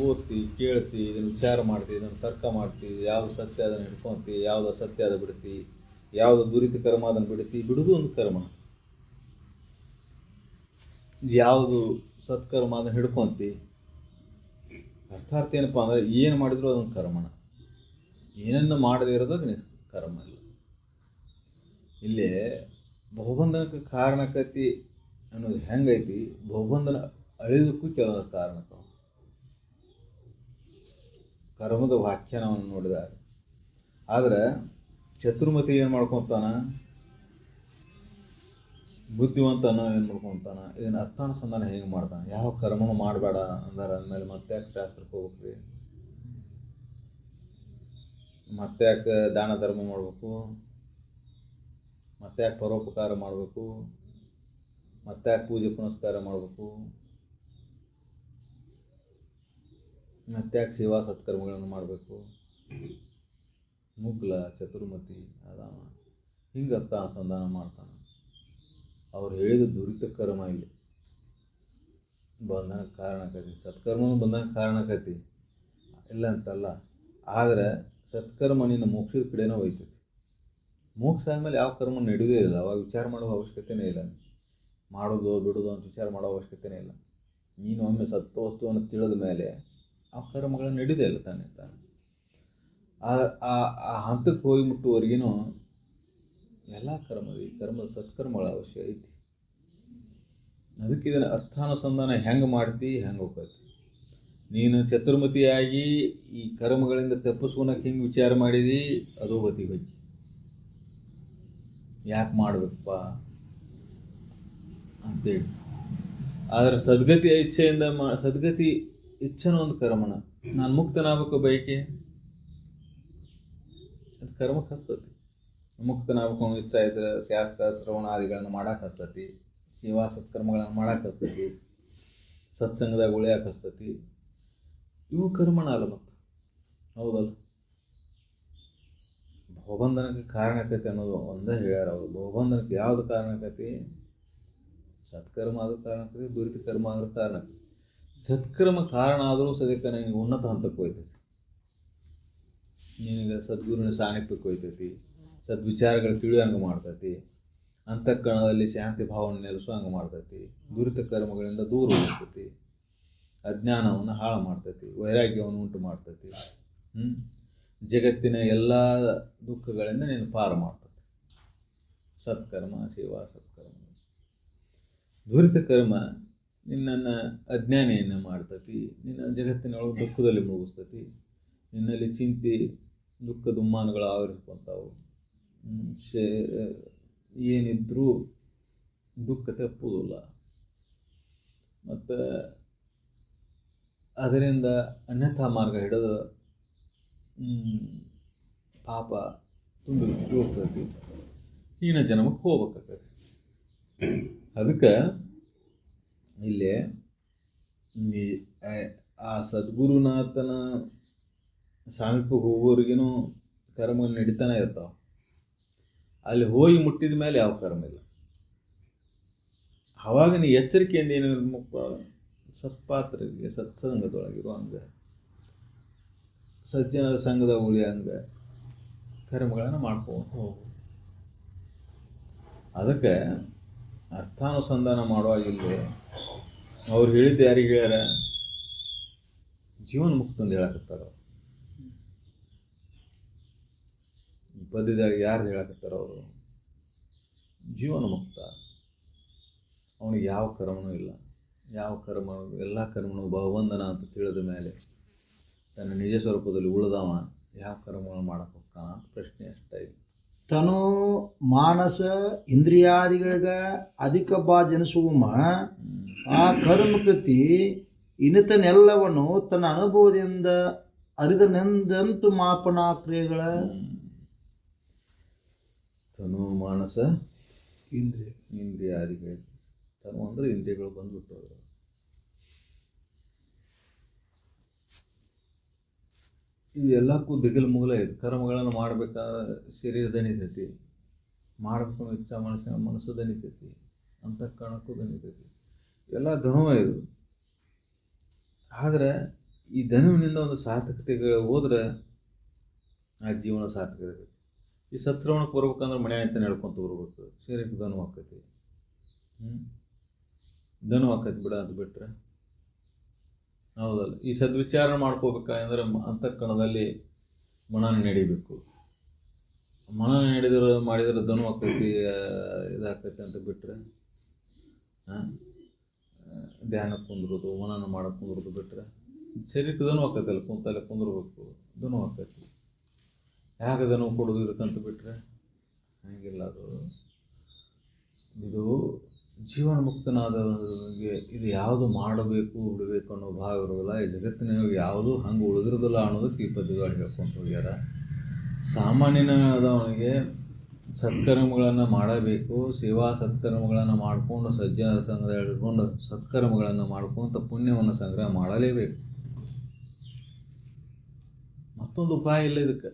ಓದ್ತಿ, ಕೇಳ್ತಿ, ಇದನ್ನು ವಿಚಾರ ಮಾಡ್ತೀವಿ, ಇದನ್ನು ತರ್ಕ ಮಾಡ್ತೀವಿ, ಯಾವುದು ಸತ್ಯ ಅದನ್ನು ಹಿಡ್ಕೊತೀವಿ, ಯಾವುದು ಅಸತ್ಯ ಅದು ಬಿಡ್ತಿ, ಯಾವುದು ದುರಿತ ಕರ್ಮ ಅದನ್ನು ಬಿಡೋದು ಒಂದು ಕರ್ಮ. ಯಾವುದು ಸತ್ಕರ್ಮ ಅದನ್ನು ಹಿಡ್ಕೊತಿ. ಅರ್ಥಾರ್ಥ ಏನಪ್ಪ ಅಂದರೆ ಏನು ಮಾಡಿದ್ರು ಅದೊಂದು ಕರ್ಮನ. ಏನನ್ನು ಮಾಡದೇ ಇರೋದು ಅದು ಕರ್ಮ ಇಲ್ಲ. ಇಲ್ಲಿ ಬಹುಬಂಧನಕ್ಕೆ ಕಾರಣಕತಿ ಅನ್ನೋದು ಹೆಂಗೈತಿ, ಬಹುಬಂಧನ ಅಳಿದಕ್ಕೂ ಕೆಲವೊಂದು ಕಾರಣಕ್ಕೆ ಕರ್ಮದ ವ್ಯಾಖ್ಯಾನವನ್ನು ನೋಡಿದಾಗ. ಆದರೆ ಚತುರ್ಮತಿ ಏನು ಮಾಡ್ಕೊತಾನ, ಬುದ್ಧಿವಂತನ ಏನು ಮಾಡ್ಕೊತಾನ, ಇದನ್ನು ಅರ್ಥಾನುಸಂಧಾನ ಹೇಗೆ ಮಾಡ್ತಾನೆ. ಯಾವ ಕರ್ಮನೂ ಮಾಡಬೇಡ ಅಂದಾರ ಅಂದಮೇಲೆ ಮತ್ತೆ ಯಾಕೆ ಶಾಸ್ತ್ರಕ್ಕೆ ಹೋಗ್ಬೇಕ್ರಿ? ಮತ್ತೆ ಯಾಕೆ ದಾನ ಧರ್ಮ ಮಾಡಬೇಕು? ಮತ್ತೆ ಯಾಕೆ ಪರೋಪಕಾರ ಮಾಡಬೇಕು? ಮತ್ತೆ ಯಾಕೆ ಪೂಜೆ ಪುನಸ್ಕಾರ ಮಾಡಬೇಕು? ಮತ್ತೆ ಯಾಕೆ ಸೇವಾ ಸತ್ಕರ್ಮಗಳನ್ನು ಮಾಡಬೇಕು? ಮುಗ್ಲ ಚತುರ್ಮತಿ ಅದಾವ. ಹಿಂಗೆ ಅರ್ಥಾನುಸಂಧಾನ ಮಾಡ್ತಾನೆ. ಅವ್ರು ಹೇಳಿದ ದುರಿತ ಕರ್ಮ ಇಲ್ಲಿ ಬಂಧನಕ್ಕೆ ಕಾರಣಕತಿ, ಸತ್ಕರ್ಮನೂ ಬಂಧನಕ್ಕೆ ಕಾರಣಕತಿ ಇಲ್ಲ ಅಂತಲ್ಲ. ಆದರೆ ಸತ್ಕರ್ಮ ನಿನ್ನ ಮೋಕ್ಷದ ಕಡೆನೂ ಒಯ್ತೈತಿ. ಮೋಕ್ಷ ಆದಮೇಲೆ ಯಾವ ಕರ್ಮ ನಡೆಯೋದೇ ಇಲ್ಲ. ಅವಾಗ ವಿಚಾರ ಮಾಡೋ ಅವಶ್ಯಕತೆಯೇ ಇಲ್ಲ. ಮಾಡೋದು ಬಿಡೋದು ಅಂತ ವಿಚಾರ ಮಾಡೋ ಅವಶ್ಯಕತೆಯೇ ಇಲ್ಲ. ನೀನು ಒಮ್ಮೆ ಸತ್ವ ವಸ್ತುವನ್ನು ತಿಳಿದ ಮೇಲೆ ಆ ಕರ್ಮಗಳನ್ನು ನಡೆಯೋದೇ ಇಲ್ಲ ತಾನೆ. ಆ ಹಂತಕ್ಕೆ ಹೋಗಿ ಮುಟ್ಟುವರೆಗೂ ಎಲ್ಲ ಕರ್ಮದ ಸತ್ಕರ್ಮಗಳ ಅವಶ್ಯ ಐತಿ. ಅದಕ್ಕೆ ಇದನ್ನು ಅರ್ಥಾನುಸಂಧಾನ ಹೆಂಗೆ ಮಾಡ್ತಿ, ಹೆಂಗೆ ಹೋಗ್ತಿ. ನೀನು ಚತುರ್ಮತಿಯಾಗಿ ಈ ಕರ್ಮಗಳಿಂದ ತಪ್ಪಿಸ್ಕೊಳಕ್ಕೆ ಹಿಂಗೆ ವಿಚಾರ ಮಾಡಿದಿ, ಅದು ಗತಿಗೆ ಹೋಗಿ ಯಾಕೆ ಮಾಡಬೇಕಪ್ಪ ಅಂತೇಳಿ. ಆದರೆ ಸದ್ಗತಿ ಇಚ್ಛೆಯಿಂದ ಸದ್ಗತಿ ಇಚ್ಛೆನೂ ಒಂದು ಕರ್ಮನ. ನಾನು ಮುಕ್ತನಾಗಬೇಕು ಬಯಕೆ, ಅದು ಕರ್ಮಕ್ಕೆ ಹಸ್ತತಿ. ಮುಕ್ತನಾಗಬೇಕು ಅನ್ನೋ ಇಚ್ಛೆ ಇದ್ರೆ ಶಾಸ್ತ್ರ ಶ್ರವಣಾದಿಗಳನ್ನು ಮಾಡಕ್ಕೆ ಹಸ್ತತಿ, ಸೇವಾ ಸತ್ಕರ್ಮಗಳನ್ನು ಮಾಡಕ್ಕೆ ಹಸ್ತತಿ, ಸತ್ಸಂಗದಾಗ ಉಳಿಯಕ್ಕೆ ಹಸ್ತತಿ. ಇವು ಕರ್ಮಣ ಅಲ್ಲ ಮತ್ತು, ಹೌದಲ್ಲ? ಬಹುಬಂಧನಕ್ಕೆ ಕಾರಣಕತೆ ಅನ್ನೋದು ಒಂದೇ ಹೇಳ್ಯಾರ ಅವರು. ಬಹುಬಂಧನಕ್ಕೆ ಯಾವುದು ಕಾರಣಕತೆ? ಸತ್ಕರ್ಮ ಆದರೂ ಕಾರಣಕತೆ, ದುರಿತ ಕರ್ಮ ಆದರೂ ಕಾರಣಕತೆ. ಸತ್ಕರ್ಮ ಕಾರಣ ಆದರೂ ಸದ್ಯಕ್ಕೆ ನಿನಗೆ ಉನ್ನತ ಹಂತಕ್ಕೆ ಹೋಯ್ತೈತಿ. ನಿನಗೆ ಸದ್ಗುರುವಿನ ಸಾನ್ನಿಧ್ಯಕ್ಕೆ ಹೋಯ್ತೈತಿ, ಸದ್ವಿಚಾರಗಳು ತಿಳಿಯೋಂಗೆ ಮಾಡ್ತೈತಿ, ಅಂತಃಕರಣದಲ್ಲಿ ಶಾಂತಿ ಭಾವನೆ ನೆಲೆಸೋ ಹಂಗೆ ಮಾಡ್ತೈತಿ, ದುರಿತ ಕರ್ಮಗಳಿಂದ ದೂರ ಹೋಗ್ತೈತಿ, ಅಜ್ಞಾನವನ್ನು ಹಾಳು ಮಾಡ್ತೈತಿ, ವೈರಾಗ್ಯವನ್ನು ಉಂಟು ಮಾಡ್ತೈತಿ, ಜಗತ್ತಿನ ಎಲ್ಲ ದುಃಖಗಳಿಂದ ನೀನು ಪಾರು ಮಾಡ್ತೈತಿ. ಸತ್ಕರ್ಮ, ಸೇವಾ ಸತ್ಕರ್ಮ. ದುರಿತ ಕರ್ಮ ನಿನ್ನನ್ನು ಅಜ್ಞಾನಿಯನ್ನು ಮಾಡ್ತೈತಿ, ನಿನ್ನ ಜಗತ್ತಿನೊಳಗೆ ದುಃಖದಲ್ಲಿ ಮುಗಿಸ್ತೈತಿ, ನಿನ್ನಲ್ಲಿ ಚಿಂತೆ ದುಃಖ ದುಮ್ಮಾನಗಳು ಆವರಿಸ್ಕೊಂತಾವು, ಏನಿದ್ರೂ ದುಃಖ ತಪ್ಪುವುದಿಲ್ಲ. ಮತ್ತು ಅದರಿಂದ ಅನ್ಯಥಾ ಮಾರ್ಗ ಹಿಡಿದು ಪಾಪ ತುಂಬಿ ಹೋಗ್ತೈತಿ, ಹೀನ ಜನ್ಮಕ್ಕೆ ಹೋಗ್ಬೇಕಾಗೈತಿ. ಅದಕ್ಕೆ ಇಲ್ಲೇ ಆ ಸದ್ಗುರುನಾಥನ ಸಾಮೀಪ್ಯಕ್ಕೆ ಹೋಗೋರಿಗೇನು ಕರ್ಮ ನಡೀತಾನೆ ಇರ್ತಾವೆ. ಅಲ್ಲಿ ಹೋಗಿ ಮುಟ್ಟಿದ ಮೇಲೆ ಯಾವ ಕರ್ಮ ಇಲ್ಲ. ಆವಾಗ ನೀ ಎಚ್ಚರಿಕೆಯಿಂದ ಏನಿರ್ಬೇಕು, ಸತ್ಪಾತ್ರರಿಗೆ ಸತ್ಸಂಗದೊಳಗಿರೋ ಹಂಗೆ, ಸಜ್ಜನರ ಸಂಘದ ಉಳಿ ಹಂಗೆ ಕರ್ಮಗಳನ್ನು ಮಾಡ್ಕೊಂಡು ಹೋಗು. ಅದಕ್ಕೆ ಅರ್ಥಾನುಸಂಧಾನ ಮಾಡುವಾಗಿಲ್ಲಿ ಅವ್ರು ಹೇಳಿದ್ದು ಯಾರಿಗೆ ಹೇಳ್ಯಾರ? ಜೀವನ ಮುಕ್ತಂದು ಹೇಳಕತ್ತಾರ. ಈ ಪದ್ಯದಾಗ ಯಾರು ಹೇಳಕತ್ತಾರ? ಅವರು ಜೀವನ ಮುಕ್ತ. ಅವನಿಗೆ ಯಾವ ಕರ್ಮನೂ ಇಲ್ಲ. ಯಾವ ಕರ್ಮ, ಎಲ್ಲ ಕರ್ಮನೂ ಭವಬಂಧನ ಅಂತ ತಿಳಿದ ಮೇಲೆ ತನ್ನ ನಿಜ ಸ್ವರೂಪದಲ್ಲಿ ಉಳಿದವ ಯಾವ ಕರ್ಮಗಳನ್ನು ಮಾಡಕ್ಕೆ ಹೋಗ್ತಾನ ಅಂತ ಪ್ರಶ್ನೆ ಅಷ್ಟೇ. ತನು ಮಾನಸ ಇಂದ್ರಿಯಾದಿಗಳಿಗೆ ಅಧಿಕ ಬಾಜನಿಸುವ ಆ ಕರ್ಮಕೃತಿ ಇನ್ನಿತನೆಲ್ಲವನ್ನು ತನ್ನ ಅನುಭವದಿಂದ ಅರಿದನೆಂದಂತು ಮಾಪನ ಕ್ರಿಯೆಗಳ ತನು ಮಾನಸ ಇಂದ್ರಿಯಾದಿಗಳಿಗೆ. ತನು ಅಂದರೆ ಇಂದ್ರಿಯಗಳು ಬಂದ್ಬಿಟ್ಟು ಇವೆಲ್ಲಕ್ಕೂ ದಿಗಿಲು ಮುಗಲ ಇದು. ಕರ್ಮಗಳನ್ನು ಮಾಡಬೇಕಾದ್ರೆ ಶರೀರ ದಣಿತೈತಿ, ಮಾಡಬೇಕು ಇಚ್ಛಾ ಮನಸ್ಸು ದಣಿತೈತಿ, ಅಂತಃಕರಣಕ್ಕೂ ದಣಿತೈತಿ. ಎಲ್ಲ ಧನುವ ಇದು. ಆದರೆ ಈ ಧನುವಿನಿಂದ ಒಂದು ಸಾರ್ಥಕತೆಗೆ ಹೋದ್ರೆ ಆ ಜೀವನ ಸಾರ್ಥಕತೆ. ಈ ಸತ್ಶ್ರವಣಕ್ಕೆ ಬರ್ಬೇಕಂದ್ರೆ ಮನೆ ಅಂತ ಹೇಳ್ಕೊಂತ ಬರ್ಬೇಕು. ಶರೀರಕ್ಕೆ ಧನು ಆಕೈತಿ, ಧನು ಆಕೈತಿ ಬಿಡ ಅಂತ ಬಿಟ್ರೆ ಹೌದಲ್ಲ. ಈ ಸದ್ವಿಚಾರ ಮಾಡ್ಕೋಬೇಕಂದ್ರೆ ಅಂತಃಕರಣದಲ್ಲಿ ಮನನ ನಡಿಬೇಕು. ಮನನ ಮಾಡಿದ್ರೆ ಧನು ಆಕೈತಿ, ಇದಾಕೈತಿ ಅಂತ ಬಿಟ್ಟರೆ ಧ್ಯಾನ ಕುಂದ್ರೋದು, ಮನನ ಮಾಡಕ್ಕೆ ಕುಂದ್ರೋದು ಬಿಟ್ಟರೆ ಶರೀರಕ್ಕೆ ಧನು ಆಕೈತಲ್ಲ, ಕುಂತಲ್ಲೇ ಕುಂದ್ರಬೇಕು, ಧನು ಆಕೈತಿ. ಯಾಕೆ ಧನು ಕೊಡೋದು ಇದಕ್ಕಂತ ಬಿಟ್ಟರೆ ಹಂಗಿಲ್ಲ. ಅದು ಇದು ಜೀವನ ಮುಕ್ತನಾದವನಿಗೆ ಇದು ಯಾವುದು ಮಾಡಬೇಕು ಬಿಡಬೇಕು ಅನ್ನೋ ಭಾವ ಇರೋದಿಲ್ಲ. ಈ ಜಗತ್ತಿನಾಗ ಯಾವುದು ಹಂಗೆ ಉಳಿದಿರೋದಿಲ್ಲ ಅನ್ನೋದಕ್ಕೆ ಈ ಪದ್ಯಗಳು ಹೇಳ್ಕೊಂಡು ಹೋಗ್ಯಾರ. ಸಾಮಾನ್ಯನಾದವನಿಗೆ ಸತ್ಕರ್ಮಗಳನ್ನು ಮಾಡಬೇಕು, ಸೇವಾ ಸತ್ಕರ್ಮಗಳನ್ನು ಮಾಡಿಕೊಂಡು ಸಜ್ಜನರ ಸಂಘ ಹಿಡ್ಕೊಂಡು ಸತ್ಕರ್ಮಗಳನ್ನು ಮಾಡ್ಕೊಂತ ಪುಣ್ಯವನ್ನು ಸಂಗ್ರಹ ಮಾಡಲೇಬೇಕು. ಮತ್ತೊಂದು ಉಪಾಯ ಇಲ್ಲ ಇದಕ್ಕೆ.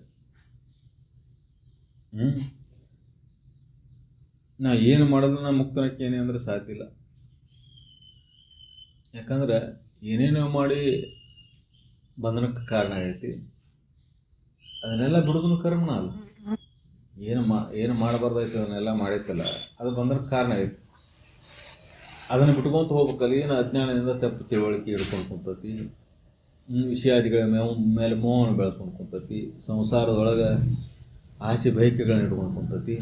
ನಾ ಏನು ಮಾಡಿದ್ರೆ ನಾ ಮುಕ್ತನಕ್ಕೇನೆ ಅಂದರೆ ಸಾಧ್ಯ ಇಲ್ಲ. ಯಾಕಂದ್ರೆ ಏನೇನೋ ಮಾಡಿ ಬಂಧನಕ್ಕೆ ಕಾರಣ ಆಗೈತಿ. ಅದನ್ನೆಲ್ಲ ಬಿಡೋದನ್ನು ಕರ್ಮನ ಅಲ್ಲ. ಏನು ಮಾಡಬಾರ್ದೈತಿ ಅದನ್ನೆಲ್ಲ ಮಾಡೈತಲ್ಲ, ಅದು ಬಂಧನಕ್ಕೆ ಕಾರಣ ಆಗೈತಿ. ಅದನ್ನು ಬಿಟ್ಕೊಂತ ಹೋಗ್ಬೇಕಲ್ಲ. ಏನು ಅಜ್ಞಾನದಿಂದ ತಪ್ಪು ತಿಳುವಳಿಕೆ ಹಿಡ್ಕೊಂಡು ಕುಂತತಿ, ವಿಷಯಾದಿಗಳ ಮೇಲೆ ಮೋಹವನ್ನು ಬೆಳ್ಕೊಂಡು ಕುಂತತಿ, ಸಂಸಾರದೊಳಗೆ ಆಸೆ ಬಯಕೆಗಳನ್ನ ಹಿಡ್ಕೊಂಡು ಕುಂತತಿ.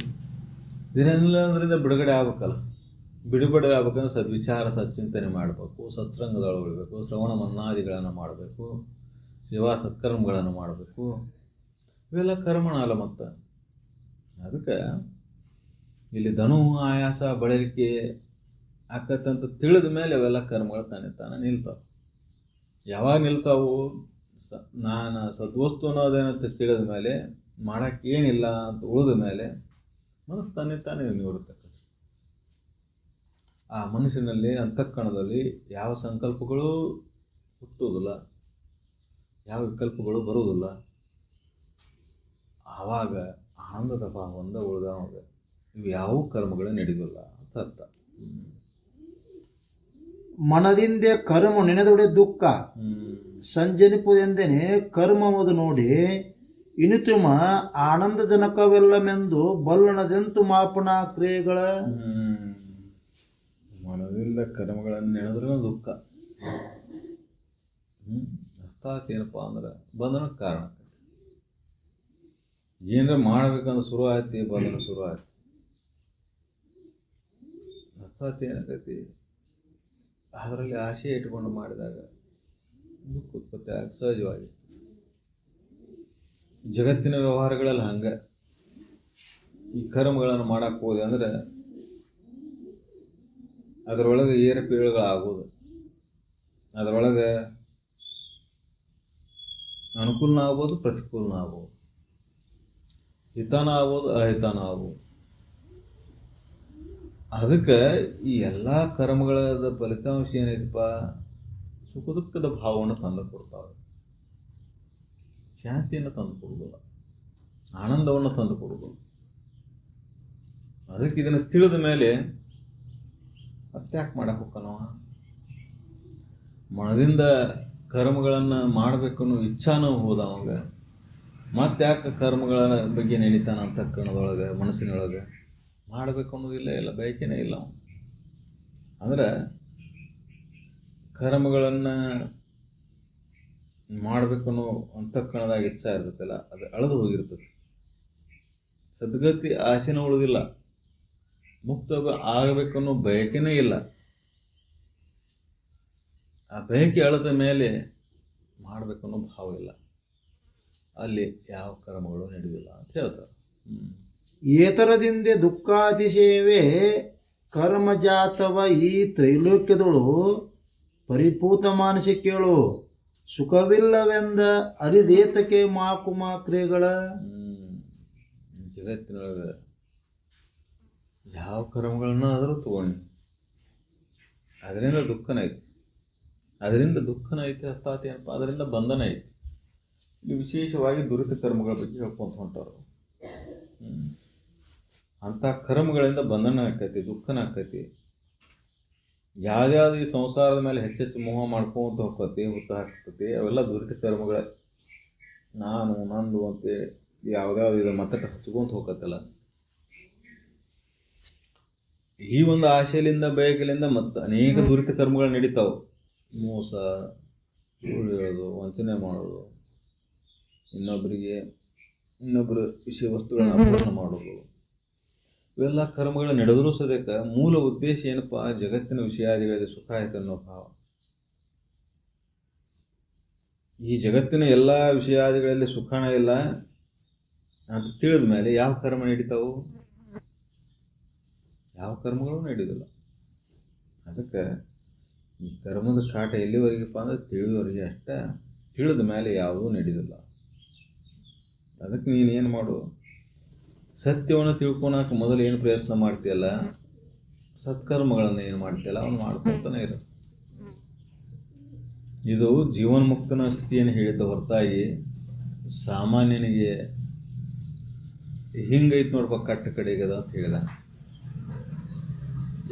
ಇದನ್ನೆಲ್ಲ ಅಂದ್ರೆ ಬಿಡುಗಡೆ ಆಗ್ಬೇಕಲ್ಲ. ಬಿಡುಗಡೆ ಆಗ್ಬೇಕಂದ್ರೆ ಸದ್ವಿಚಾರ ಸಚ್ಚಿಂತನೆ ಮಾಡಬೇಕು, ಸತ್ಸಂಗದೊಳಗೆ ಉಳಬೇಕು, ಶ್ರವಣ ಮನ್ನಾದಿಗಳನ್ನು ಮಾಡಬೇಕು, ಸೇವಾ ಸತ್ಕರ್ಮಗಳನ್ನು ಮಾಡಬೇಕು. ಇವೆಲ್ಲ ಕರ್ಮಣ ಅಲ್ಲ. ಮತ್ತು ಅದಕ್ಕೆ ಇಲ್ಲಿ ಧನು ಆಯಾಸ ಬಳಲಿಕೆ ಆಕತ್ತಂತ ತಿಳಿದ ಮೇಲೆ ಅವೆಲ್ಲ ಕರ್ಮಗಳು ತಾನೇ ನಿಲ್ತಾವೆ. ಯಾವಾಗ ನಿಲ್ತಾವು? ನಾನು ಸದ್ವಸ್ತು ಅನ್ನೋದೇನಂತ ತಿಳಿದ ಮೇಲೆ, ಮಾಡೋಕ್ಕೆ ಏನಿಲ್ಲ ಅಂತ ಉಳಿದ ಮೇಲೆ ಮನಸ್ಸು ತಾನೇ ನಿವೃತ್ತಕ್ಕೆ. ಆ ಮನುಷ್ಯನಲ್ಲಿ ಅಂತಃಕರಣದಲ್ಲಿ ಯಾವ ಸಂಕಲ್ಪಗಳು ಹುಟ್ಟುವುದಿಲ್ಲ, ಯಾವ ವಿಕಲ್ಪಗಳು ಬರುವುದಿಲ್ಲ. ಆವಾಗ ಆನಂದದ ಭಾವದಿಂದ ಉಳಿದವಾಗ ಇವು ಯಾವ ಕರ್ಮಗಳು ನಡೆಯೋದಿಲ್ಲ ಅಂತ ಅರ್ಥ. ಮನದಿಂದೆ ಕರ್ಮ ನೆನೆದೊಡೆ ದುಃಖ ಸಂಜನಿಪುದೆಂದೇನೆ ಕರ್ಮವದು ನೋಡಿ ಇನಿತುಮ ಆನಂದಜನಕವೆಲ್ಲಮೆಂದು ಬಲ್ಲಣದೆಂತು ಮಾಪನ ಕ್ರಿಯೆಗಳ. ಮನದಿಂದ ಕರ್ಮಗಳನ್ನು ನೆನೆದ್ರೆ ದುಃಖ. ಅರ್ಥಾತ್ ಏನಪ್ಪ ಅಂದ್ರೆ ಬಂಧನಕ್ಕೆ ಕಾರಣ. ಏನರ ಮಾಡ್ಬೇಕಂದ್ರೆ ಶುರು ಆಯ್ತು, ಬಂಧನ ಶುರು ಆಯ್ತು. ಅರ್ಥಾತ್ ಏನಾಗೈತಿ, ಅದರಲ್ಲಿ ಆಸೆ ಇಟ್ಕೊಂಡು ಮಾಡಿದಾಗ ದುಃಖ ಉತ್ಪತ್ತಿ ಆಗ ಸಹಜವಾಗಿ. ಜಗತ್ತಿನ ವ್ಯವಹಾರಗಳಲ್ಲಿ ಹಂಗೆ ಈ ಕರ್ಮಗಳನ್ನು ಮಾಡಕ್ಕೆ ಹೋದೆ ಅಂದರೆ ಅದರೊಳಗೆ ಏರುಪೇರುಗಳಾಗೋದು, ಅದರೊಳಗೆ ಅನುಕೂಲನ ಆಗ್ಬೋದು, ಪ್ರತಿಕೂಲನ ಆಗ್ಬೋದು, ಹಿತನ ಆಗ್ಬೋದು, ಅಹಿತನ ಆಗ್ಬೋದು. ಅದಕ್ಕೆ ಈ ಎಲ್ಲ ಕರ್ಮಗಳ ಫಲಿತಾಂಶ ಏನೈತಪ್ಪ, ಸುಖ ದುಃಖದ ಭಾವವನ್ನು ತಂದು ಕೊಡ್ತಾವೆ, ಶಾಂತಿಯನ್ನು ತಂದು ಕೊಡುವುದಿಲ್ಲ, ಆನಂದವನ್ನು ತಂದು ಕೊಡುವುದಿಲ್ಲ. ಅದಕ್ಕೆ ಇದನ್ನು ತಿಳಿದ ಮೇಲೆ ಮತ್ತ್ಯಾಕೆ ಮಾಡಕ್ಕೆ ಹೋಗ್ತಾನವ? ಮನದಿಂದ ಕರ್ಮಗಳನ್ನು ಮಾಡಬೇಕನ್ನೋ ಇಚ್ಛಾನೂ ಹೋದ ಅವಾಗ. ಮತ್ತ್ಯಾಕೆ ಕರ್ಮಗಳ ಬಗ್ಗೆ ನೆನೀತಾನ ಅಂತಃಕರಣದೊಳಗೆ, ಮನಸ್ಸಿನೊಳಗೆ ಮಾಡಬೇಕು ಅನ್ನೋದಿಲ್ಲ, ಇಲ್ಲ ಬಯಕೆನೇ ಇಲ್ಲ ಅವನು. ಅಂದ್ರೆ ಕರ್ಮಗಳನ್ನು ಮಾಡಬೇಕನ್ನೋ ಅಂತಃಕರಣದಾಗ ಇಚ್ಛಾ ಇರ್ತೈತಲ್ಲ, ಅದು ಅಳೆದು ಹೋಗಿರ್ತದೆ. ಸದ್ಗತಿ ಆಸೆನೂ ಉಳಿದಿಲ್ಲ, ಮುಕ್ತ ಆಗಬೇಕನ್ನೋ ಬಯಕೆನೇ ಇಲ್ಲ. ಆ ಬಯಕೆ ಅಳದ ಮೇಲೆ ಮಾಡಬೇಕನ್ನೋ ಭಾವ ಇಲ್ಲ, ಅಲ್ಲಿ ಯಾವ ಕರ್ಮಗಳು ನಡೆದಿಲ್ಲ ಅಂತ ಹೇಳ್ತಾರೆ. ಏತರದಿಂದ ದುಃಖಾತಿಶಯವೇ ಕರ್ಮಜಾತವ ಈ ತ್ರೈಲೋಕ್ಯದಳು ಪರಿಪೂತ ಮಾನಸ ಕೇಳು ಸುಖವಿಲ್ಲವೆಂದ ಅರಿದೇತಕ್ಕೆ ಮಾಕುಮ ಕ್ರಿಯೆಗಳ. ಜಗತ್ತಿನೊಳಗೆ ಯಾವ ಕರ್ಮಗಳನ್ನ ಆದರೂ ತಗೊಂಡು ಅದರಿಂದ ದುಃಖನ ಐತಿ, ಅದರಿಂದ ದುಃಖನ ಐತಿ ಅರ್ಥಾತ್ ಏನಪ್ಪ, ಅದರಿಂದ ಬಂಧನ ಐತಿ. ಇಲ್ಲಿ ವಿಶೇಷವಾಗಿ ದುರಿತ ಕರ್ಮಗಳ ಬಗ್ಗೆ ಹೇಳ್ಕೊಂತ ಹೊಂಟವರು. ಅಂಥ ಕರ್ಮಗಳಿಂದ ಬಂಧನ ಆಕೈತಿ, ದುಃಖನ ಆಕೈತಿ. ಯಾವ್ಯಾವ್ದು ಈ ಸಂಸಾರದ ಮೇಲೆ ಹೆಚ್ಚೆಚ್ಚು ಮೋಹ ಮಾಡ್ಕೊಂತ ಹೋಗ್ತತಿ, ಹುತ್ತ ಹಾಕ್ತತಿ, ಅವೆಲ್ಲ ದುರಿತ ಕರ್ಮಗಳ. ನಾನು ನಂದು ಅಂತೇಳಿ ಯಾವ್ದಾವ್ದು ಇದು ಮತ್ತಕ್ಕೆ ಹಚ್ಕೊಂತ ಹೋಗತ್ತಲ್ಲ, ಈ ಒಂದು ಆಶೆಲಿಂದ ಬಯಕೆಲಿಂದ ಮತ್ತು ಅನೇಕ ದುರಿತ ಕರ್ಮಗಳು ನಡೀತಾವೆ. ಮೋಸ, ಸುಳ್ಳು ಹೇಳೋದು, ವಂಚನೆ ಮಾಡೋದು, ಇನ್ನೊಬ್ಬರ ವಿಷಯ ವಸ್ತುಗಳನ್ನ ಅಪಹರಣ ಮಾಡೋದು, ಇವೆಲ್ಲ ಕರ್ಮಗಳು ನಡೆದರೂ ಸದ್ಯಕ್ಕೆ ಮೂಲ ಉದ್ದೇಶ ಏನಪ್ಪ, ಜಗತ್ತಿನ ವಿಷಯಾದಿಗಳಲ್ಲಿ ಸುಖ ಆಯ್ತು ಅನ್ನೋ ಭಾವ. ಈ ಜಗತ್ತಿನ ಎಲ್ಲ ವಿಷಯಾದಿಗಳಲ್ಲಿ ಸುಖಾನ ಇಲ್ಲ ಅಂತ ತಿಳಿದ ಮೇಲೆ ಯಾವ ಕರ್ಮ ನಡೀತಾವು? ಯಾವ ಕರ್ಮಗಳು ನಡೆಯೋದಿಲ್ಲ. ಅದಕ್ಕೆ ಈ ಕರ್ಮದ ಕಾಟ ಎಲ್ಲಿವರೆಗಪ್ಪ ಅಂದ್ರೆ ತಿಳಿದವರೆಗೆ ಅಷ್ಟೇ, ತಿಳಿದ ಮೇಲೆ ಯಾವುದೂ ನಡೆಯೋದಿಲ್ಲ. ಅದಕ್ಕೆ ನೀನೇನು ಮಾಡು, ಸತ್ಯವನ್ನು ತಿಳ್ಕೊಳಕ್ಕೆ ಮೊದಲು ಏನು ಪ್ರಯತ್ನ ಮಾಡ್ತೀಯಲ್ಲ, ಸತ್ಕರ್ಮಗಳನ್ನು ಏನು ಮಾಡ್ತೀಯಲ್ಲ ಅವನು ಮಾಡ್ಕೊತಾನೆ ಇರು. ಇದು ಜೀವನ್ಮುಕ್ತನ ಸ್ಥಿತಿಯನ್ನು ಹೇಳಿದ್ದ ಹೊರತಾಗಿ ಸಾಮಾನ್ಯನಿಗೆ ಹಿಂಗೈತೆ ನೋಡ್ಬೇಕು ಕಟ್ಟ ಕಡೆಗದ ಅಂತ ಹೇಳಿದ.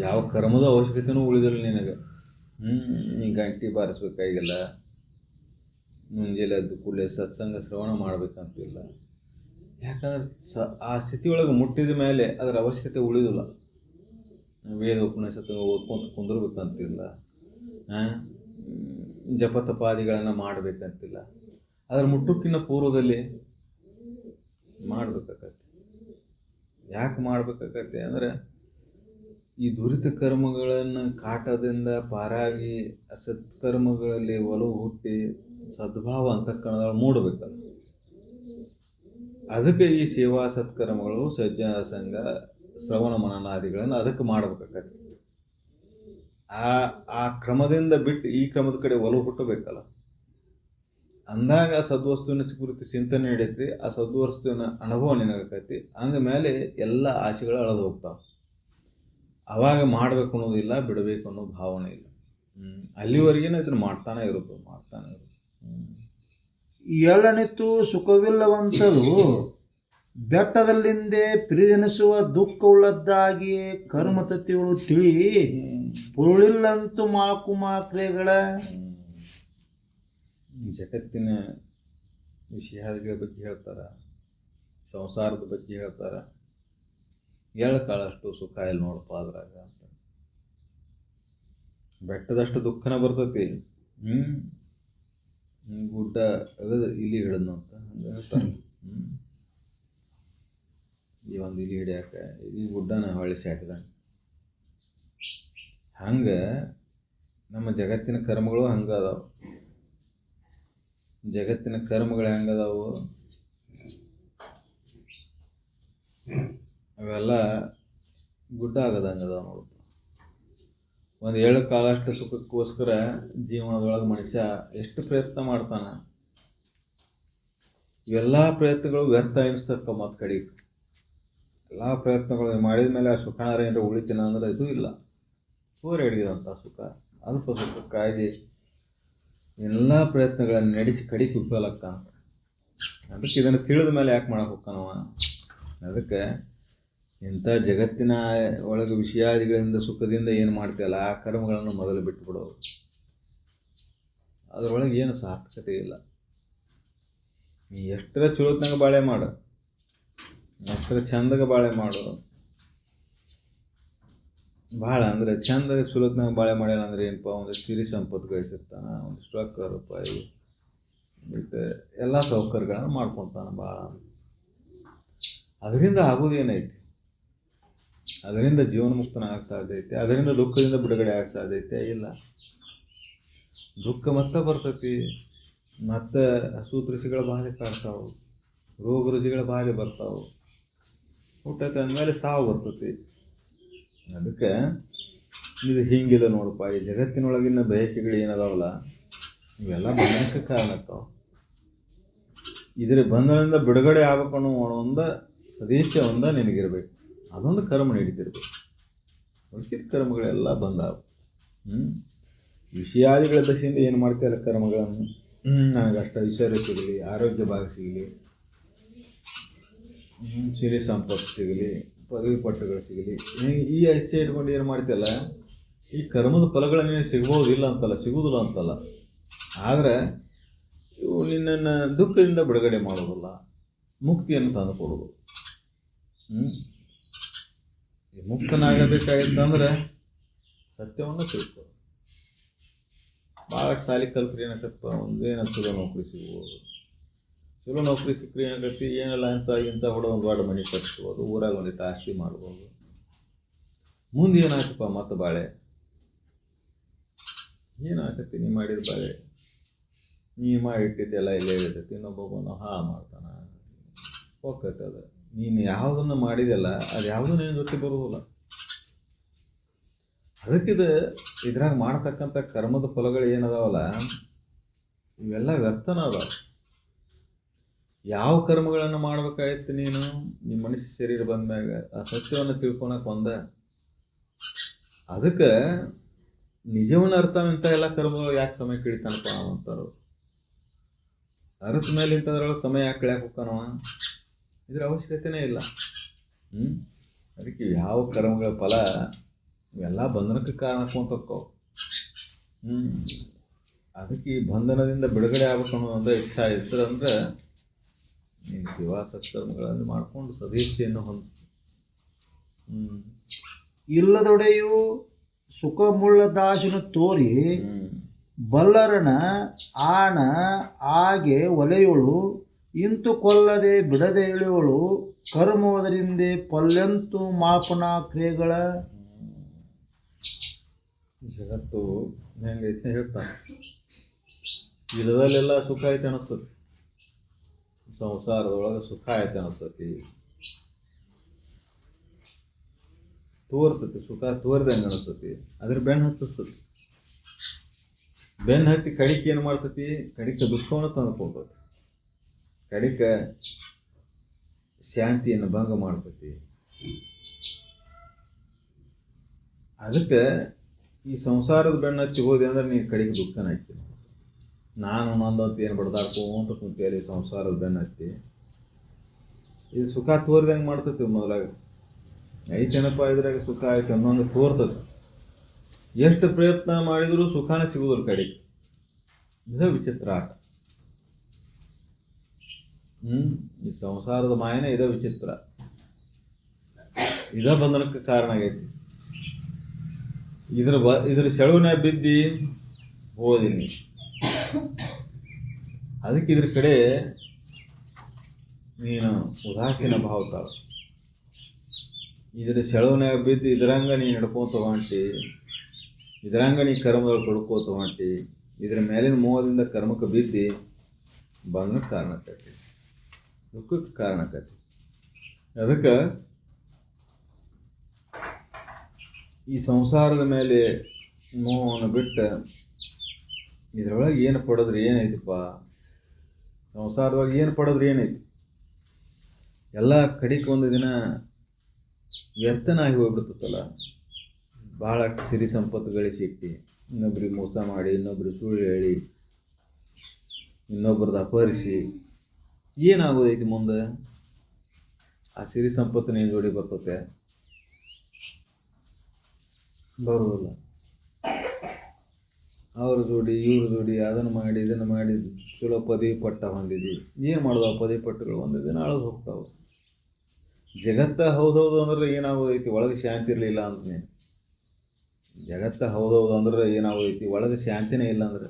ಯಾವ ಕರ್ಮದ ಅವಶ್ಯಕತೆನೂ ಉಳಿದಿಲ್ಲ ನಿನಗೆ. ನೀ ಗಂಟೆ ಬಾರಿಸ್ಬೇಕಾಗಿಲ್ಲ, ಮುಂಜಾನೆ ಎದ್ದು ಕೂಡಲೇ ಸತ್ಸಂಗ ಶ್ರವಣ ಮಾಡ್ಬೇಕಂತಿಲ್ಲ. ಯಾಕಂದ್ರೆ ಆ ಸ್ಥಿತಿಯೊಳಗೆ ಮುಟ್ಟಿದ ಮೇಲೆ ಅದರ ಅವಶ್ಯಕತೆ ಉಳಿದಿಲ್ಲ. ವೇದ ಉಪನಿಷತ್ತು ಓದ್ಕೊಂತ ಕುಂದಿರ್ಬೇಕಂತಿಲ್ಲ, ಜಪತಪಾದಿಗಳನ್ನು ಮಾಡಬೇಕಂತಿಲ್ಲ. ಅದರ ಮುಟ್ಟುಕ್ಕಿನ ಪೂರ್ವದಲ್ಲಿ ಮಾಡಬೇಕಾಗತ್ತೆ. ಯಾಕೆ ಮಾಡಬೇಕಾಗತ್ತೆ ಅಂದರೆ ಈ ದುರಿತ ಕರ್ಮಗಳನ್ನು ಕಾಟದಿಂದ ಪಾರಾಗಿ ಸತ್ಕರ್ಮಗಳಲ್ಲಿ ಒಲವು ಹುಟ್ಟಿ ಸದ್ಭಾವ ಅಂತಃಕರಣಗಳು ಮೂಡಬೇಕಲ್ಲ. ಅದಕ್ಕೆ ಈ ಸೇವಾ ಸತ್ಕರ್ಮಗಳು, ಸಜ್ಜನ ಸಂಘ, ಶ್ರವಣ ಮನನಾದಿಗಳನ್ನು ಅದಕ್ಕೆ ಮಾಡಬೇಕಾಗತ್ತೆ. ಆ ಕ್ರಮದಿಂದ ಬಿಟ್ಟು ಈ ಕ್ರಮದ ಕಡೆ ಒಲವು ಹುಟ್ಟಬೇಕಲ್ಲ. ಅಂದಾಗ ಸದ್ವಸ್ತುವಿನ ಕುರಿತು ಚಿಂತನೆ ನಡೆಯುತ್ತೆ, ಆ ಸದ್ವಸ್ತುವಿನ ಅನುಭವ ನಿನಗಾಕೈತಿ. ಅಂದಮೇಲೆ ಎಲ್ಲ ಆಸೆಗಳು ಅಳದು ಹೋಗ್ತಾವೆ. ಅವಾಗ ಮಾಡಬೇಕು ಅನ್ನೋದಿಲ್ಲ, ಬಿಡಬೇಕು ಅನ್ನೋ ಭಾವನೆ ಇಲ್ಲ. ಅಲ್ಲಿವರೆಗೇನೆ ಇದನ್ನು ಮಾಡ್ತಾನೆ ಇರುತ್ತೆ. ಏಳನಿತ್ತು ಸುಖವಿಲ್ಲವಂತದು ಬೆಟ್ಟದಲ್ಲಿಂದೆ ಪಿರಿದೆನಿಸುವ ದುಃಖವುಳ್ಳದ್ದಾಗಿಯೇ ಕರ್ಮತತಿಗಳು ತಿಳಿ ಪುರುಳಿಲ್ಲಂತೂ ಮಾಕುಮ ಕ್ರಿಯೆಗಳ. ಜಗತ್ತಿನ ವಿಷಯಗಳ ಬಗ್ಗೆ ಹೇಳ್ತಾರ, ಸಂಸಾರದ ಬಗ್ಗೆ ಹೇಳ್ತಾರ. ಕಾಳಷ್ಟು ಸುಖ ಇಲ್ಲಿ ನೋಡಪ್ಪ ಅದ್ರಾಗ ಅಂತ. ಬೆಟ್ಟದಷ್ಟು ದುಃಖನ ಬರ್ತೈತಿ. ಗುಡ್ಡ ಅಗದು ಇಲಿ ಹಿಡಿದ್ನು ಅಂತ ಹಂಗೆ ಹೇಳ್ತಾನೆ. ಈ ಒಂದು ಇಲಿ ಹಿಡಿಯಾಕ ಈ ಗುಡ್ಡನ ಹೊಳಿಸಿ ಹಾಕಿದ. ಹಂಗೆ ನಮ್ಮ ಜಗತ್ತಿನ ಕರ್ಮಗಳು ಹಂಗೆ ಅದಾವ. ಜಗತ್ತಿನ ಕರ್ಮಗಳು ಹೆಂಗದಾವು, ಅವೆಲ್ಲ ಗುಡ್ಡ ಆಗದಂಗೆ ಅದಾವ ನೋಡು. ಒಂದು 7 ಕಾಲಷ್ಟು ಸುಖಕ್ಕೋಸ್ಕರ ಜೀವನದೊಳಗೆ ಮನುಷ್ಯ ಎಷ್ಟು ಪ್ರಯತ್ನ ಮಾಡ್ತಾನೆ. ಇವೆಲ್ಲ ಪ್ರಯತ್ನಗಳು ವ್ಯರ್ಥ ಎನಿಸ್ತಕ್ಕ ಮತ್ತು ಕಡೆಗೆ ಎಲ್ಲ ಪ್ರಯತ್ನಗಳು ಮಾಡಿದ ಮೇಲೆ ಆ ಸುಖಾರ ಏನಾರ ಉಳಿತೀನ ಅಂದ್ರೆ ಇದು ಇಲ್ಲ. ಸೂರ್ಯ ಹಿಡಿದಂಥ ಸುಖ ಅಲ್ಪ ಸುಖಕ್ಕಾಗಿ ಎಲ್ಲ ಪ್ರಯತ್ನಗಳನ್ನು ನಡೆಸಿ ಕಡಿಗೆ ಉಪಯೋಗಕ್ಕ. ಅದಕ್ಕೆ ಇದನ್ನು ತಿಳಿದ ಮೇಲೆ ಯಾಕೆ ಮಾಡಕ್ಕೆ ಹೋಗ್ತಾನವ? ಅದಕ್ಕೆ ಇಂಥ ಜಗತ್ತಿನ ಒಳಗೆ ವಿಷಯಾದಿಗಳಿಂದ ಸುಖದಿಂದ ಏನು ಮಾಡ್ತೀಯಲ್ಲ ಆ ಕರ್ಮಗಳನ್ನು ಮೊದಲು ಬಿಟ್ಟುಬಿಡೋದು. ಅದರೊಳಗೆ ಏನು ಸಾರ್ಥಕತೆ ಇಲ್ಲ. ನೀ ಎಷ್ಟರ ಚಲೋತ್ನಾಗ ಬಾಳೆ ಮಾಡು, ಎಷ್ಟರ ಚಂದಾಗ ಬಾಳೆ ಮಾಡು. ಭಾಳ ಅಂದರೆ ಚಂದ ಚಲೋತ್ನಾಗ ಬಾಳೆ ಮಾಡ್ಯಾನ ಅಂದ್ರೆ ಏನಪ್ಪ, ಒಂದು ಸಿರಿ ಸಂಪತ್ತು ಗಳಿಸಿರ್ತಾನೆ, ಒಂದಿಷ್ಟು ರೊಕ್ಕ ರೂಪಾಯಿ, ಮತ್ತು ಎಲ್ಲ ಸೌಕರ್ಯಗಳನ್ನು ಮಾಡ್ಕೊತಾನೆ ಭಾಳ. ಅದರಿಂದ ಆಗೋದೇನೈತಿ? ಅದರಿಂದ ಜೀವನ್ಮುಕ್ತನ ಆಗಕ್ಕೆ ಸಾಧ್ಯ ಐತೆ? ಅದರಿಂದ ದುಃಖದಿಂದ ಬಿಡುಗಡೆ ಆಗಕ್ಕೆ ಸಾಧ್ಯ ಐತೆ? ಇಲ್ಲ. ದುಃಖ ಮತ್ತೆ ಬರ್ತೈತಿ, ಮತ್ತು ಹಸು-ತೃಷಿಗಳ ಬಾಧೆ ಕಾಡ್ತಾವೆ, ರೋಗ ರುಜಿಗಳ ಬಾಧೆ ಬರ್ತಾವೆ, ಹುಟ್ಟೈತೆ ಅಂದಮೇಲೆ ಸಾವು ಬರ್ತೈತಿ. ಅದಕ್ಕೆ ಇದು ಹಿಂಗಿಲ್ಲ ನೋಡಪ್ಪ. ಈ ಜಗತ್ತಿನೊಳಗಿನ ಬಯಕೆಗಳು ಏನದಾವಲ್ಲ ಇವೆಲ್ಲ ಬಂಧನಕ್ಕೆ ಕಾರಣ ಆಗ್ತಾವೆ. ಇದರ ಬಂಧನದಿಂದ ಬಿಡುಗಡೆ ಆಗ್ಬೇಕು ಅನ್ನೋ ಒಂದು ಸದೇಚ್ಛೆ ಒಂದ ನಿನಗಿರ್ಬೇಕು. ಅದೊಂದು ಕರ್ಮ ನಡೀತಿರ್ಬೇಕು. ಉಳಿಸಿದ ಕರ್ಮಗಳೆಲ್ಲ ಬಂದಾವು. ವಿಷಯಾದಿಗಳ ದಶೆಯಿಂದ ಏನು ಮಾಡ್ತೀಯಲ್ಲ ಕರ್ಮಗಳನ್ನು, ನನಗಷ್ಟು ಐಶ್ವರ್ಯ ಸಿಗಲಿ, ಆರೋಗ್ಯ ಭಾಗ ಸಿಗಲಿ, ಸಿರಿ ಸಂಪತ್ತು ಸಿಗಲಿ, ಪದವಿ ಪಟ್ಟಗಳು ಸಿಗಲಿ, ಈ ಇಚ್ಛೆ ಇಟ್ಕೊಂಡು ಏನು ಮಾಡ್ತೀಯಲ್ಲ ಈ ಕರ್ಮದ ಫಲಗಳನ್ನು ಸಿಗ್ಬೋದಿಲ್ಲ ಅಂತಲ್ಲ, ಸಿಗುವುದಿಲ್ಲ ಅಂತಲ್ಲ. ಆದರೆ ಇವು ನಿನ್ನನ್ನು ದುಃಖದಿಂದ ಬಿಡುಗಡೆ ಮಾಡೋದಿಲ್ಲ, ಮುಕ್ತಿಯನ್ನು ತಂದು ಕೊಡೋದು. ಮುಕ್ತನಾಗಬೇಕಾಗಿತ್ತಂದ್ರೆ ಸತ್ಯವನ್ನು ತಿಳ್ಕೊ. ಭಾಳ ಸಾಲಿ ಕಲ್ತ್ರಿ ಏನಾಗತ್ತಪ್ಪ, ಒಂದೇನ ಚಲೋ ನೌಕರಿ ಸಿಗ್ಬೋದು. ಚಲೋ ನೌಕರಿ ಸಿಕ್ಕರೆ ಏನಾಗತ್ತಿ, ಏನಿಲ್ಲ ಇಂಥ ಹೊಡೆದು ಒಂದು ದೊಡ್ಡ ಮನೆ ಕಟ್ಸ್ಬೋದು, ಊರಾಗ ಒಂದಿಟ್ಟು ಆಸ್ತಿ ಮಾಡ್ಬೋದು. ಮುಂದೆ ಏನಾಗ್ತಪ್ಪ ಮತ್ತೆ ಬಾಳೆ ಏನಾಗತ್ತಿ? ನೀ ಮಾಡಿದ ಬಾಳೆ ನೀ ಮಾಡಿಟ್ಟಿದ್ದೆಲ್ಲ ಇಲ್ಲೇ ಇರ್ತೈತಿ, ಇನ್ನೊಬ್ಬೊಬ್ಬನು ಮಾಡ್ತಾನೆ, ಹೋಗ್ತೈತೆ. ಅದು ನೀನು ಯಾವುದನ್ನು ಮಾಡಿದೆಲ್ಲ ಅದು ಯಾವುದೂ ನಿನ್ನ ಜೊತೆ ಬರುವುದಿಲ್ಲ. ಅದಕ್ಕಿದು ಇದ್ರಾಗ ಮಾಡ್ತಕ್ಕಂಥ ಕರ್ಮದ ಫಲಗಳು ಏನದಾವಲ್ಲ ಇವೆಲ್ಲ ವ್ಯರ್ಥನ ಅದಾವ. ಯಾವ ಕರ್ಮಗಳನ್ನು ಮಾಡ್ಬೇಕಾಯ್ತು ನೀನು ನಿಮ್ಮ ಮನುಷ್ಯ ಶರೀರ ಬಂದಾಗ ಆ ಸತ್ಯವನ್ನು ತಿಳ್ಕೊಳಕ್ಕೆ ಒಂದ. ಅದಕ್ಕೆ ನಿಜವನ್ನ ಅರ್ಥವಂತ ಎಲ್ಲ ಕರ್ಮಗಳು ಯಾಕೆ ಸಮಯ ಕಡಿತಾನಪ್ಪ ಅಂತಾರು. ಅರ್ಥ ಮೇಲೆ ಇಂಥದ್ರೊಳಗೆ ಸಮಯ ಯಾಕೆ ಕಳ್ಯಾಕೆ ಹೋಗ್ತಾನವ? ಇದ್ರ ಅವಶ್ಯಕತೆನೇ ಇಲ್ಲ. ಅದಕ್ಕೆ ಯಾವ ಕರ್ಮಗಳ ಫಲ ಇವೆಲ್ಲ ಬಂಧನಕ್ಕೆ ಕಾರಣ ಹಾಕೊಂತಕ್ಕವು. ಅದಕ್ಕೆ ಈ ಬಂಧನದಿಂದ ಬಿಡುಗಡೆ ಆಗ್ಬೇಕು ಅನ್ನೋ ಒಂದು ಇಚ್ಛಾ ಇರ್ತದಂದ್ರೆ ನೀನು ಶಿವ ಸತ್ಕರ್ಮಗಳನ್ನು ಮಾಡಿಕೊಂಡು ಸದೀಕ್ಷೆಯನ್ನು ಹೊಂದ. ಇಲ್ಲದೊಡೆಯು ಸುಖಮುಳ್ಳ ದಾಸನು ತೋರಿ ಬಲ್ಲರನ ಆಣ ಆಗೆ ಒಲೆಯೋಳು ಇಂತು ಕೊಲ್ಲದೆ ಬಿಡದೆ ಇಳಿಯೋಳು ಕರ್ಮೋದರಿಂದೆ ಪಲ್ಯಂತು ಮಾಪನ ಕ್ರಿಯೆಗಳ. ಜಗತ್ತು ಹೆಂಗೈತೆ ಹೇಳ್ತಾನೆ. ಇಲ್ಲದಲ್ಲೆಲ್ಲ ಸುಖ ಐತೆ ಅನಿಸ್ತತಿ, ಸಂಸಾರದೊಳಗೆ ಸುಖ ಐತೆ ಅನಿಸ್ತತಿ, ತೋರ್ತತಿ, ಸುಖ ತೋರ್ದಂಗೆ ಅನಿಸ್ತತಿ. ಅದ್ರ ಬೆನ್ನು ಹತ್ತಿಸ್ತತಿ. ಬೆನ್ನು ಹತ್ತಿ ಕಡಿಕೆ ಏನು ಮಾಡ್ತತಿ? ಕಡಿಕೆ ದುಃಖವನ್ನು ತಂದುಕೊಳ್ತತಿ, ಕಡಿಕೆ ಶಾಂತಿಯನ್ನು ಭಂಗ ಮಾಡ್ತತಿ. ಅದಕ್ಕೆ ಈ ಸಂಸಾರದ ಬೆನ್ನು ಹತ್ತಿ ಹೋದೆ ಅಂದ್ರೆ ನೀನು ಕಡೆಗೆ ದುಃಖನ ಹಾಕಿ ನಾನು ನಂದಂತ ಏನು ಬಡ್ದಾಡ್ಕೊಂತ ಕುಂತೀಯಲ್ಲಿ ಸಂಸಾರದ ಬೆನ್ನು ಹತ್ತಿ. ಇದು ಸುಖ ತೋರ್ದಂಗೆ ಮಾಡ್ತತಿ. ಮೊದಲಾಗ ಐತೇನಪ್ಪ ಇದ್ರಾಗ ಸುಖ ಆಯ್ತು ಅನ್ನೋಂಗೆ ತೋರ್ತದೆ. ಎಷ್ಟು ಪ್ರಯತ್ನ ಮಾಡಿದರೂ ಸುಖಾನೇ ಸಿಗುವುದಿಲ್ಲ ಕಡೆಗೆ. ಇದು ವಿಚಿತ್ರ ಆಟ. ಈ ಸಂಸಾರದ ಮಾಯನೇ ಇದ ವಿಚಿತ್ರ. ಇದ ಬಂಧನಕ್ಕೆ ಕಾರಣ ಆಗೈತಿ. ಇದ್ರ ಸೆಳವನ್ನ ಬಿದ್ದಿ ಹೋದಿನಿ. ಅದಕ್ಕೆ ಇದ್ರ ಕಡೆ ನೀನು ಉದಾಸೀನ ಭಾವ ತಾವ. ಇದ್ರ ಸೆಳವನ್ಯಾಗ ಬಿದ್ದು ಇದರಂಗ ನೀನು ಹಿಡ್ಕೊಂತ ಹೊಂಟಿ, ಇದರಂಗ ನೀ ಕರ್ಮದಲ್ಲಿ ತೊಡ್ಕೋತ ಹೊಂಟಿ, ಇದ್ರ ಮೇಲಿನ ಮೋಹದಿಂದ ಕರ್ಮಕ್ಕೆ ಬಿದ್ದು ಬಂಧನಕ್ಕೆ ಕಾರಣ ಆಕೈತಿ, ದುಃಖಕ್ಕೆ ಕಾರಣ ಆಕೈತಿ. ಅದಕ್ಕೆ ಈ ಸಂಸಾರದ ಮೇಲೆ ಮೋಹವನ್ನು ಬಿಟ್ಟು ಇದರೊಳಗೆ ಏನು ಪಡೆದ್ರೆ ಏನೈತಿಪ್ಪ, ಸಂಸಾರದೊಳಗೆ ಏನು ಪಡೆದ್ರೆ ಏನೈತಿ, ಎಲ್ಲ ಕಡಿಕೆ ಒಂದು ದಿನ ವ್ಯರ್ಥನಾಗಿ ಹೋಗ್ಬಿಡ್ತಲ್ಲ. ಭಾಳ ಸಿರಿ ಸಂಪತ್ತು ಗಳಿಸಿಟ್ಟು ಇನ್ನೊಬ್ರಿಗೆ ಮೋಸ ಮಾಡಿ, ಇನ್ನೊಬ್ರಿಗೆ ಸುಳ್ಳು ಹೇಳಿ, ಇನ್ನೊಬ್ರದ್ದು ಅಪಹರಿಸಿ ಏನಾಗೋದೈತಿ ಮುಂದೆ? ಆ ಸಿರಿ ಸಂಪತ್ತು ನೀನು ಜೋಡಿ ಬರ್ತತೆ? ಬರೋದಿಲ್ಲ. ಅವ್ರ ಜೋಡಿ ಇವ್ರ ಜೋಡಿ ಅದನ್ನು ಮಾಡಿ ಇದನ್ನು ಮಾಡಿ ಚಲೋ ಪದವಿ ಪಟ್ಟ ಹೊಂದಿದ್ವಿ. ಏನು ಮಾಡೋದು? ಆ ಪದವಿ ಪಟ್ಟಗಳು ಒಂದು ದಿನ ಅಳದು ಹೋಗ್ತಾವೆ. ಜಗತ್ತ ಹೌದೌದು ಅಂದ್ರೆ ಏನಾಗೋದೈತಿ? ಒಳಗೆ ಶಾಂತಿ ಇರಲಿಲ್ಲ ಅಂದ್ರೆ ನೀನು ಜಗತ್ತ ಹೌದೌದು ಅಂದ್ರೆ ಏನಾಗೋದೈತಿ? ಒಳಗೆ ಶಾಂತಿನೇ ಇಲ್ಲ ಅಂದ್ರೆ.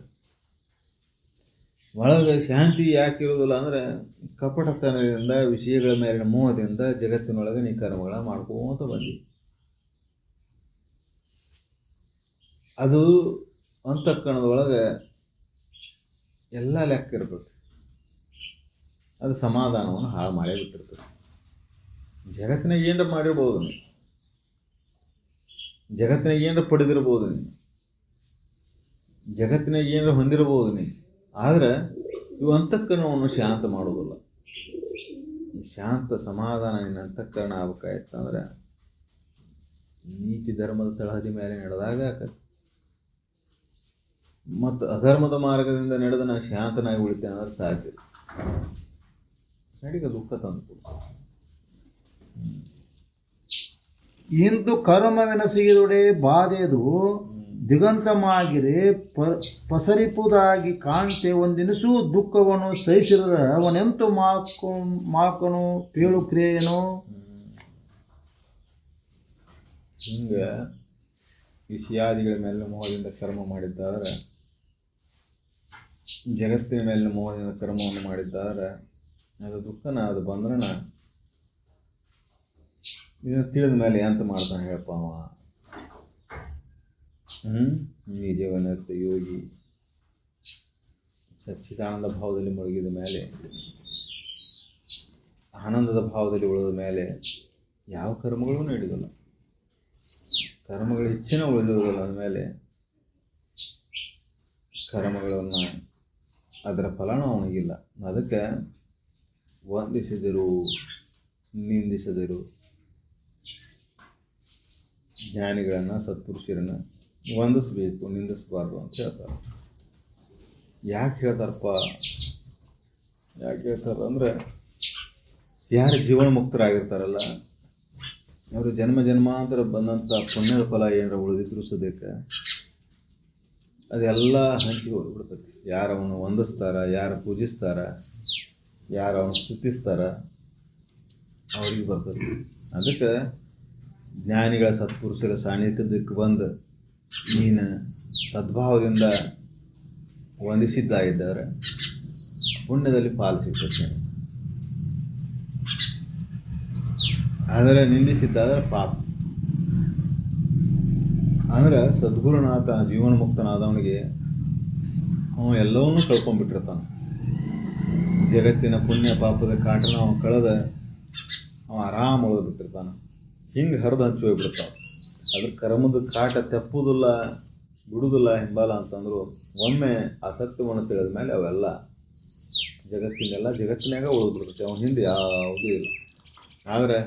ಒಳಗೆ ಶಾಂತಿ ಯಾಕೆ ಇರೋದಿಲ್ಲ ಅಂದರೆ ಕಪಟತನದಿಂದ, ವಿಷಯಗಳ ಮೇಲಿನ ಮೋಹದಿಂದ ಜಗತ್ತಿನೊಳಗೆ ನೀ ಕರ್ಮಗಳ ಮಾಡ್ಕೋತ ಬಂದಿ. ಅದು ಅಂತಃಕರಣದೊಳಗೆ ಎಲ್ಲ ಲೆಕ್ಕ ಇರ್ತದೆ. ಅದು ಸಮಾಧಾನವನ್ನು ಹಾಳು ಮಾಡೇ ಬಿಟ್ಟಿರ್ತದೆ. ಜಗತ್ತಿನಾಗ ಏನರ ಮಾಡಿರ್ಬೋದು ನೀನು, ಜಗತ್ತಿನಾಗ ಏನರ ಪಡೆದಿರ್ಬೋದು ನೀನು, ಜಗತ್ತಿನಾಗ ಏನರ ಹೊಂದಿರ್ಬೋದು ನೀನು. ಆದರೆ ಇವು ಅಂತಃಕರಣವನ್ನು ಶಾಂತ ಮಾಡೋದಿಲ್ಲ. ಶಾಂತ ಸಮಾಧಾನ ನಿನ್ನ ಅಂತಃಕರಣ ಆಗ್ಬೇಕಾಯ್ತಂದ್ರೆ ನೀತಿ ಧರ್ಮದ ತಳಹದಿ ಮೇಲೆ ನಡೆದಾಗ ಆಕತ್ತೆ. ಮತ್ತು ಅಧರ್ಮದ ಮಾರ್ಗದಿಂದ ನಡೆದ ನಾನು ಶಾಂತನಾಗಿ ಉಳಿತೇನೆ ಅಂದ್ರೆ ಸಾಧ್ಯ ನಡಿಗೆ ದುಃಖ ತಂದು. ಇಂದು ಕರ್ಮವೆನಸಿಗಿದೊಡೆ ಬಾಧೆದು ದಿಗಂತಮಾಗಿರೆ ಪಸರಿಪುದಾಗಿ ಕಾಂತೆ ಒಂದಿನಿಸು ದುಃಖವನ್ನು ಸಹಿಸಿರದ ಅವನೆಂತು ಮಾಕನು ಪೇಳು ಕ್ರಿಯೆಯನು. ಹಿಂಗೆ ವಿಷಯಾದಿಗಳ ಮೇಲೆ ಮೋಹದಿಂದ ಕರ್ಮ ಮಾಡಿದ್ದಾದ್ರೆ, ಜಗತ್ತಿನ ಮೇಲಿನ ಮೋಹದಿಂದ ಕರ್ಮವನ್ನು ಮಾಡಿದ್ದಾದ್ರೆ ಅದು ದುಃಖನ, ಅದು ಬಂದ್ರನ. ಇದನ್ನು ತಿಳಿದ ಮೇಲೆ ಎಂತ ಮಾಡ್ತಾನೆ ಹೇಳಪ್ಪ ಅವ? ನಿಜವನರ್ಥ ಯೋಗಿ ಸಚ್ಚಿದಾನಂದ ಭಾವದಲ್ಲಿ ಮುಳುಗಿದ ಮೇಲೆ, ಆನಂದದ ಭಾವದಲ್ಲಿ ಉಳಿದ ಮೇಲೆ ಯಾವ ಕರ್ಮಗಳೂ ನಡೆಯೋದಿಲ್ಲ. ಕರ್ಮಗಳ ಇಚ್ಛೆನೇ ಉಳಿದಿರೋದಿಲ್ಲ. ಅಂದಮೇಲೆ ಕರ್ಮಗಳನ್ನು ಅದರ ಫಲನೂ ಅವನಿಗಿಲ್ಲ. ಅದಕ್ಕೆ ವಂದಿಸಿದರು ನಿಂದಿಸಿದರು ಜ್ಞಾನಿಗಳನ್ನು, ಸತ್ಪುರುಷರನ್ನು ವಂದಿಸಬೇಕು, ನಿಂದಿಸಬಾರ್ದು ಅಂತ ಹೇಳ್ತಾರೆ. ಯಾಕೆ ಹೇಳ್ತಾರಪ್ಪ? ಯಾಕೆ ಹೇಳ್ತಾರೆ ಅಂದರೆ, ಯಾರು ಜೀವನ ಮುಕ್ತರಾಗಿರ್ತಾರಲ್ಲ ಅವರು ಜನ್ಮ ಜನ್ಮಾಂತರ ಬಂದಂಥ ಪುಣ್ಯದ ಫಲ ಏನಾರ ಉಳಿದಿದ್ರು ಸದ್ಯಕ್ಕೆ ಅದೆಲ್ಲ ಹಂಚಿ ಹೋಗ್ಬಿಡ್ತೈತಿ. ಯಾರು ಅವನು ವಂದಿಸ್ತಾರ, ಯಾರು ಪೂಜಿಸ್ತಾರ, ಯಾರು ಅವನು ಸ್ತುತಿಸ್ತಾರ ಅವ್ರಿಗೆ ಬರ್ತದೆ. ಅದಕ್ಕೆ ಜ್ಞಾನಿಗಳ ಸತ್ಪುರುಷರ ಸಾನ್ನಿಧ್ಯಕ್ಕೆ ಬಂದು ನೀನು ಸದ್ಭಾವದಿಂದ ವಂದಿಸಿದ್ದಾಗಿದ್ದಾರೆ ಪುಣ್ಯದಲ್ಲಿ ಪಾಲು ಸಿಗ್ತದೆ. ಆದರೆ ನಿಂದಿಸಿದ್ದಾದ್ರೆ ಪಾಪ. ಅಂದರೆ ಸದ್ಗುರುನಾಥ ಜೀವನ ಮುಕ್ತನಾದವನಿಗೆ ಅವನು ಎಲ್ಲವನ್ನೂ ಕಳ್ಕೊಂಡ್ಬಿಟ್ಟಿರ್ತಾನೆ. ಜಗತ್ತಿನ ಪುಣ್ಯ ಪಾಪದ ಕಾಟನ ಅವನು ಕಳೆದ ಅವ ಆರಾಮ ಉಳಿದ್ಬಿಟ್ಟಿರ್ತಾನೆ. ಹಿಂಗೆ ಹರಿದು ಹಂಚಿ ಹೋಗ್ಬಿಡ್ತಾವೆ. ಅದ್ರ ಕರ್ಮದ ಕಾಟ ತೆಪ್ಪುದಿಲ್ಲ, ಬಿಡುವುದಿಲ್ಲ ಹಿಂಬಾಲ ಅಂತಂದ್ರು ಒಮ್ಮೆ ಆ ಸತ್ಯವನ್ನು ತಿಳಿದ ಮೇಲೆ ಅವೆಲ್ಲ ಜಗತ್ತಿನಾಗ ಉಳಿದ್ಬಿಡ್ತೈತೆ. ಅವನ ಹಿಂದೆ ಯಾವುದೂ ಇಲ್ಲ. ಆದರೆ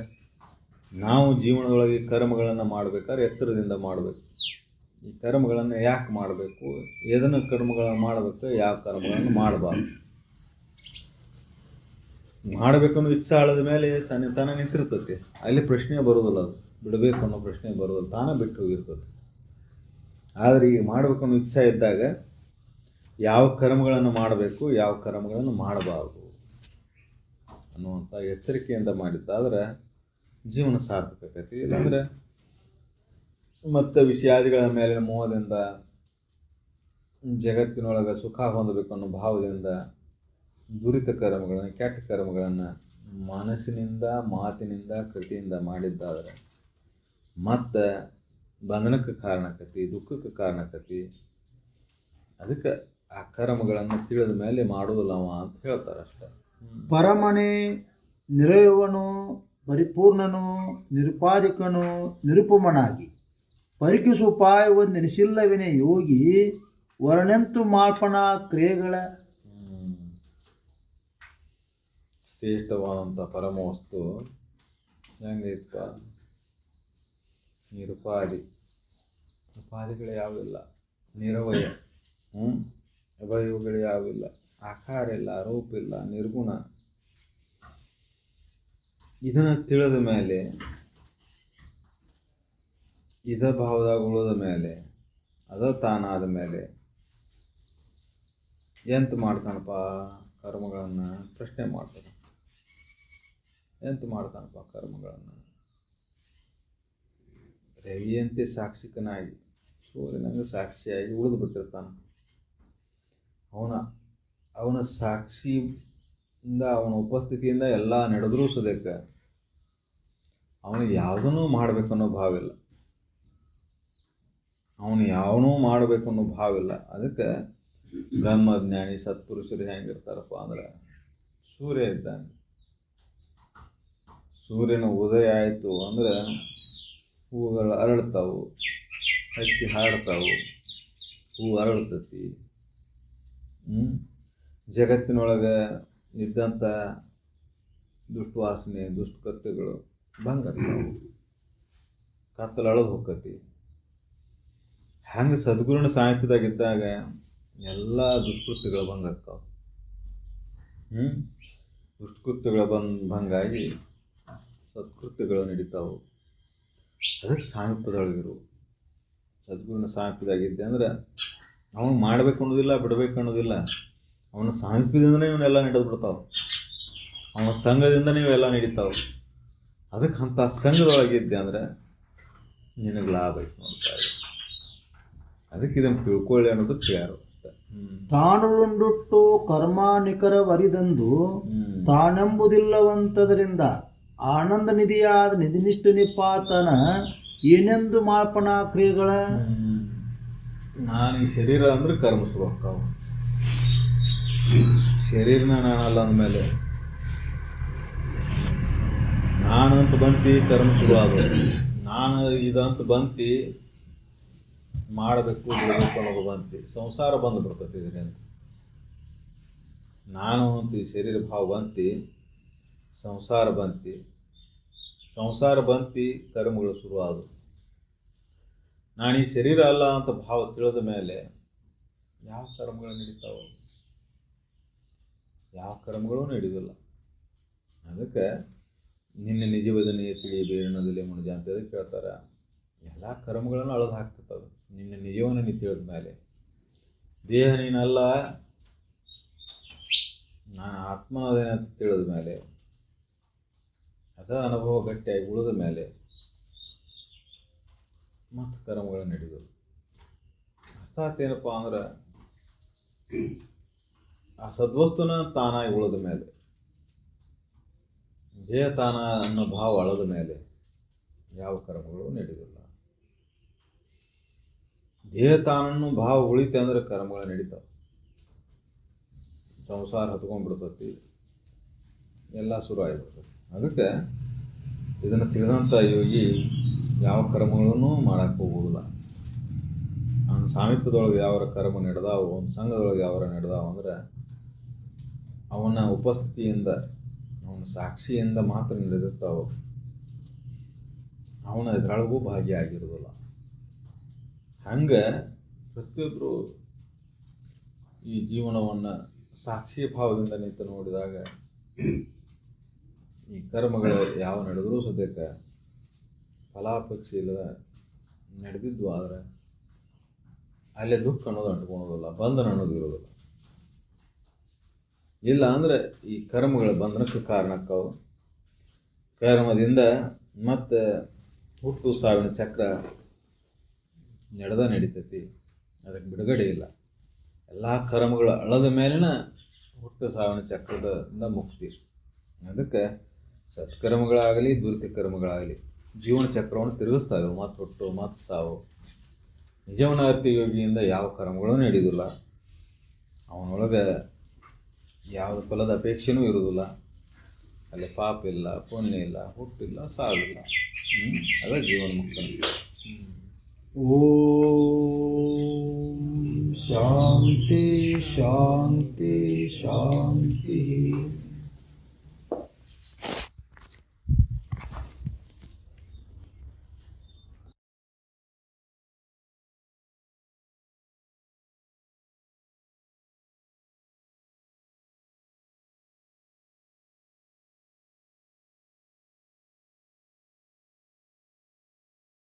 ನಾವು ಜೀವನದೊಳಗೆ ಕರ್ಮಗಳನ್ನು ಮಾಡಬೇಕಾದ್ರೆ ಎಚ್ಚರದಿಂದ ಮಾಡಬೇಕು. ಈ ಕರ್ಮಗಳನ್ನು ಯಾಕೆ ಮಾಡಬೇಕು, ಎದನ್ನು ಕರ್ಮಗಳನ್ನು ಮಾಡಬೇಕು, ಯಾವ ಕರ್ಮಗಳನ್ನು ಮಾಡಬಾರ್ದು. ಮಾಡಬೇಕನ್ನೋ ಇಚ್ಛೆ ಆಳದ ಮೇಲೆ ತಾನೇ ನಿಂತಿರ್ತೈತಿ. ಅಲ್ಲಿ ಪ್ರಶ್ನೆ ಬರೋದಿಲ್ಲ. ಅದು ಬಿಡಬೇಕು ಅನ್ನೋ ಪ್ರಶ್ನೆ ಬರೋದಿಲ್ಲ, ತಾನೇ ಬಿಟ್ಟು ಹೋಗಿರ್ತದೆ. ಆದರೆ ಈಗ ಮಾಡಬೇಕನ್ನೋ ಇಚ್ಛೆ ಇದ್ದಾಗ ಯಾವ ಕರ್ಮಗಳನ್ನು ಮಾಡಬೇಕು, ಯಾವ ಕರ್ಮಗಳನ್ನು ಮಾಡಬಾರ್ದು ಅನ್ನುವಂಥ ಎಚ್ಚರಿಕೆಯಿಂದ ಮಾಡಿದ್ದಾದ್ರೆ ಜೀವನ ಸಾರ್ಥಕತೆ. ಇಲ್ಲಾಂದರೆ ಮತ್ತು ವಿಷಯಾದಿಗಳ ಮೇಲಿನ ಮೋಹದಿಂದ ಜಗತ್ತಿನೊಳಗೆ ಸುಖ ಹೊಂದಬೇಕು ಅನ್ನೋ ಭಾವದಿಂದ ದುರಿತ ಕರ್ಮಗಳನ್ನು, ಕೆಟ್ಟ ಕರ್ಮಗಳನ್ನು ಮನಸ್ಸಿನಿಂದ, ಮಾತಿನಿಂದ, ಕೃತಿಯಿಂದ ಮಾಡಿದ್ದಾದರೆ ಮತ್ತು ಬಂಧನಕ್ಕೆ ಕಾರಣಕತಿ, ದುಃಖಕ್ಕೆ ಕಾರಣಕತಿ. ಅದಕ್ಕೆ ಆ ಕರ್ಮಗಳನ್ನು ತಿಳಿದ ಮೇಲೆ ಮಾಡೋದಿಲ್ಲವ ಅಂತ ಹೇಳ್ತಾರೆ ಅಷ್ಟೆ. ಪರಮನೆ ನಿರಯವನು ಪರಿಪೂರ್ಣನು ನಿರುಪಾಧಿಕನು ನಿರುಪಮನಾಗಿ ಪರಿಕಿಸುಪಾಯವೊಂದೆನಿಸಿಲ್ಲವಿನೇ ಯೋಗಿ ವರ್ಣಂತು ಮಾಪನ ಕ್ರಿಯೆಗಳ ಶ್ರೇಷ್ಠವಾದಂಥ ಪರಮವಸ್ತು ಹೆಂಗೈತಪ್ಪ, ನಿರುಪಾಧಿ. ಉಪಾಧಿಗಳು ಯಾವಿಲ್ಲ, ನಿರವಯ, ಅವಯವಗಳು ಯಾವಿಲ್ಲ, ಆಕಾರ ಇಲ್ಲ, ರೂಪ ಇಲ್ಲ, ನಿರ್ಗುಣ. ಇದನ್ನು ತಿಳಿದ ಮೇಲೆ, ಇದ ಭಾವದಾಗ ಉಳಿದ ಮೇಲೆ, ಅದ ತಾನಾದ ಮೇಲೆ ಎಂತ ಮಾಡ್ತಾನಪ್ಪ ಕರ್ಮಗಳನ್ನು ಪ್ರಶ್ನೆ ಮಾಡ್ತಾನೆ. ಎಂತ ಮಾಡ್ತಾನಪ್ಪ ಕರ್ಮಗಳನ್ನು? ರವಿಯಂತೆ ಸಾಕ್ಷಿಕನಾಗಿ ಸೂರ್ಯನಂಗೆ ಸಾಕ್ಷಿಯಾಗಿ ಉಳಿದು ಬಿಟ್ಟಿರ್ತಾನೆ. ಅವನ ಸಾಕ್ಷಿಯಿಂದ, ಅವನ ಉಪಸ್ಥಿತಿಯಿಂದ ಎಲ್ಲ ನಡೆದರೂ ಸದ್ಯಕ್ಕೆ ಅವನಿಗೆ ಯಾವುದನ್ನೂ ಮಾಡಬೇಕನ್ನೋ ಭಾವಿಲ್ಲ. ಅವನು ಯಾವನೂ ಮಾಡಬೇಕನ್ನೋ ಭಾವಿಲ್ಲ. ಅದಕ್ಕೆ ಬ್ರಹ್ಮಜ್ಞಾನಿ ಸತ್ಪುರುಷರು ಹೆಂಗಿರ್ತಾರಪ್ಪ ಅಂದ್ರೆ, ಸೂರ್ಯ ಇದ್ದಾನೆ. ಸೂರ್ಯನ ಉದಯ ಆಯಿತು ಅಂದ್ರೆ ಹೂಗಳು ಅರಳ್ತಾವು, ಹಕ್ಕಿ ಹಾಡ್ತಾವು, ಹೂ ಅರಳ್ತತಿ. ಜಗತ್ತಿನೊಳಗೆ ಇದ್ದಂಥ ದುಷ್ಟವಾಸನೆ, ದುಷ್ಟಕೃತ್ಯಗಳು ಭಂಗರ್ತಾವು, ಕತ್ತಲು ಅಳದು ಹೋಗ್ತತಿ. ಹಂಗೆ ಸದ್ಗುರುನ ಸಾಹಿತ್ಯದಾಗಿದ್ದಾಗ ಎಲ್ಲ ದುಷ್ಕೃತ್ಯಗಳು ಭಂಗಾಗ್ತಾವೆ. ದುಷ್ಕೃತ್ಯಗಳ ಭಂಗಾಗಿ ಸತ್ಕೃತ್ಯಗಳು ನಡೀತಾವೆ. ಅದಕ್ಕೆ ಸಾಮೀಪ್ಯದೊಳಗಿರು. ಸದ್ಗುರುನ ಸಾಮೀಪ್ಯದಾಗಿದ್ದೆ ಅಂದ್ರೆ ಅವನು ಮಾಡಬೇಕು ಅನ್ನೋದಿಲ್ಲ, ಬಿಡಬೇಕು ಅನ್ನೋದಿಲ್ಲ. ಅವನ ಸಾಮೀಪ್ಯದಿಂದನೇ ಇವನ್ನೆಲ್ಲ ನಡೆದು ಬಿಡ್ತಾವೆ. ಅವನ ಸಂಘದಿಂದನೇ ಇವೆಲ್ಲ ನಡೀತಾವೆ. ಅದಕ್ಕೆ ಅಂಥ ಸಂಘದೊಳಗಿದ್ದೆ ಅಂದರೆ ನಿನಗೆ ಲಾಭ ಐತೆ ನೋಡ್ತಾರೆ. ಅದಕ್ಕೆ ಇದನ್ನು ತಿಳ್ಕೊಳ್ಳಿ ಅನ್ನೋದು ಕ್ಲಿಯರು. ತಾನುಳುಂಡುಟ್ಟು ಕರ್ಮ ನಿಖರವರಿದಂದು ತಾನೆಂಬುದಿಲ್ಲವಂತದರಿಂದ ಆನಂದ ನಿಧಿಯಾದ ನಿಧಿನಿಷ್ಠ ನಿಪಾತನ ಏನೆಂದು ಮಾಪನ ಕ್ರಿಯೆಗಳ ನಾನು ಈ ಶರೀರ ಅಂದ್ರೆ ಕರ್ಮ ಶುರು ಆಗ್ತಾವ. ಶರೀರನ ನಾನಲ್ಲ ಅಂದಮೇಲೆ ನಾನಂತ ಬಂತು ಕರ್ಮ ಶುರು ಆಗೋದು. ನಾನು ಇದಂತ ಬಂತು ಮಾಡಬೇಕು ಬಿಡಬೇಕು ಅನ್ನೋದು ಬಂತು. ಸಂಸಾರ ಬಂದು ಬಿಡ್ತೈತಿ ಇದರಿಂದ. ನಾನು ಅಂತ ಈ ಶರೀರ ಭಾವ ಬಂತು, ಸಂಸಾರ ಬಂತು. ಸಂಸಾರ ಬಂತು, ಕರ್ಮಗಳು ಶುರು ಆದವು. ನಾನು ಈ ಶರೀರ ಅಲ್ಲ ಅಂತ ಭಾವ ತಿಳಿದ ಮೇಲೆ ಯಾವ ಕರ್ಮಗಳು ನಡೀತಾವೆ? ಯಾವ ಕರ್ಮಗಳೂ ನಡೆಯೋದಿಲ್ಲ. ಅದಕ್ಕೆ ನಿನ್ನ ನಿಜವದನೆ ತಿಳಿ ಬೇರಣದಲ್ಲಿ ಮನುಜ ಅಂತ ಅದಕ್ಕೆ ಕೇಳ್ತಾರೆ. ಎಲ್ಲ ಕರ್ಮಗಳನ್ನು ಅಳದು ಹಾಕ್ತಿರ್ತದೆ ನಿನ್ನ ನಿಜವನ್ನು ನೀ ತಿಳಿದ ಮೇಲೆ. ದೇಹ ನೀನಲ್ಲ, ನಾನು ಆತ್ಮ ಅದೇನಂತ ತಿಳಿದ ಮೇಲೆ, ಅದ ಅನುಭವ ಗಟ್ಟಿಯಾಗಿ ಉಳಿದ ಮೇಲೆ ಮತ್ತು ಕರ್ಮಗಳು ನಡೆಯೋದು. ಅರ್ಥಾತ್ ಏನಪ್ಪ ಅಂದ್ರೆ, ಆ ಸದ್ವಸ್ತುನ ತಾನಾಗಿ ಉಳಿದ ಮೇಲೆ, ದೇಹ ತಾನ ಅನ್ನೋ ಭಾವ ಅಳದ ಮೇಲೆ ಯಾವ ಕರ್ಮಗಳು ನಡೆಯೋದಿಲ್ಲ. ದೇಹ ತಾನನ್ನು ಭಾವ ಉಳಿತೆ ಅಂದ್ರೆ ಕರ್ಮಗಳು ನಡೀತಾವೆ. ಸಂಸಾರ ಹತ್ಕೊಂಡ್ಬಿಡ್ತತಿ, ಎಲ್ಲ ಶುರು ಆಗಿಬಿಡ್ತತಿ. ಅದಕ್ಕೆ ಇದನ್ನು ತಿಳಿದಂಥ ಯೋಗಿ ಯಾವ ಕರ್ಮಗಳನ್ನು ಮಾಡಕ್ಕೆ ಹೋಗೋದಿಲ್ಲ. ಅವನ ಸಾಮೀಪ್ಯದೊಳಗೆ ಯಾವ ಕರ್ಮ ನಡೆದಾವು, ಅವನ ಸಂಘದೊಳಗೆ ಯಾವ ನಡೆದಾವು ಅಂದ್ರೆ ಅವನ ಉಪಸ್ಥಿತಿಯಿಂದ, ಅವನ ಸಾಕ್ಷಿಯಿಂದ ಮಾತ್ರ ನಡೆದಿರ್ತಾವೆ. ಅವನ ಇದರೊಳಗೂ ಭಾಗಿಯಾಗಿರೋದಿಲ್ಲ. ಹಂಗೆ ಪ್ರತಿಯೊಬ್ಬರು ಈ ಜೀವನವನ್ನು ಸಾಕ್ಷಿ ಭಾವದಿಂದ ನಿಂತು ನೋಡಿದಾಗ ಈ ಕರ್ಮಗಳು ಯಾವ ನಡೆದರೂ ಸದ್ಯಕ್ಕೆ ಫಲಾಪೇಕ್ಷೆ ಇಲ್ಲದ ನಡೆದಿದ್ದು ಆದರೆ ಅಲ್ಲೇ ದುಃಖ ಅನ್ನೋದು ಅಂಟ್ಕೊಳೋದಿಲ್ಲ, ಬಂಧನ ಅನ್ನೋದು ಇರೋದಿಲ್ಲ. ಇಲ್ಲ ಅಂದರೆ ಈ ಕರ್ಮಗಳ ಬಂಧನಕ್ಕೆ ಕಾರಣಕ್ಕವು. ಕರ್ಮದಿಂದ ಮತ್ತು ಹುಟ್ಟು ಸಾವಿನ ಚಕ್ರ ನಡೀತೈತಿ. ಅದಕ್ಕೆ ಬಿಡುಗಡೆ ಇಲ್ಲ. ಎಲ್ಲ ಕರ್ಮಗಳು ಅಳದ ಮೇಲಿನ ಹುಟ್ಟು ಸಾವಿನ ಚಕ್ರದಿಂದ ಮುಕ್ತಿ. ಅದಕ್ಕೆ ಸತ್ಕರ್ಮಗಳಾಗಲಿ ದುರಿತ ಕರ್ಮಗಳಾಗಲಿ ಜೀವನ ಚಕ್ರವನ್ನು ತಿರುಗಿಸ್ತಾವೆ. ಮತ್ತು ಹುಟ್ಟು ಮತ್ತು ಸಾವು. ನಿಜವನಾರ್ಥಿ ಯೋಗಿಯಿಂದ ಯಾವ ಕರ್ಮಗಳೂ ನಡೆಯೋದಿಲ್ಲ. ಅವನೊಳಗೆ ಯಾವ ಫಲದ ಅಪೇಕ್ಷೆನೂ ಇರೋದಿಲ್ಲ. ಅಲ್ಲಿ ಪಾಪ ಇಲ್ಲ, ಪುಣ್ಯ ಇಲ್ಲ, ಹುಟ್ಟಿಲ್ಲ, ಸಾವಿಲ್ಲ. ಅದೇ ಜೀವನ ಮುಕ್ತ. ಓಂ ಶಾಂತಿ ಶಾಂತಿ ಶಾಂತಿ.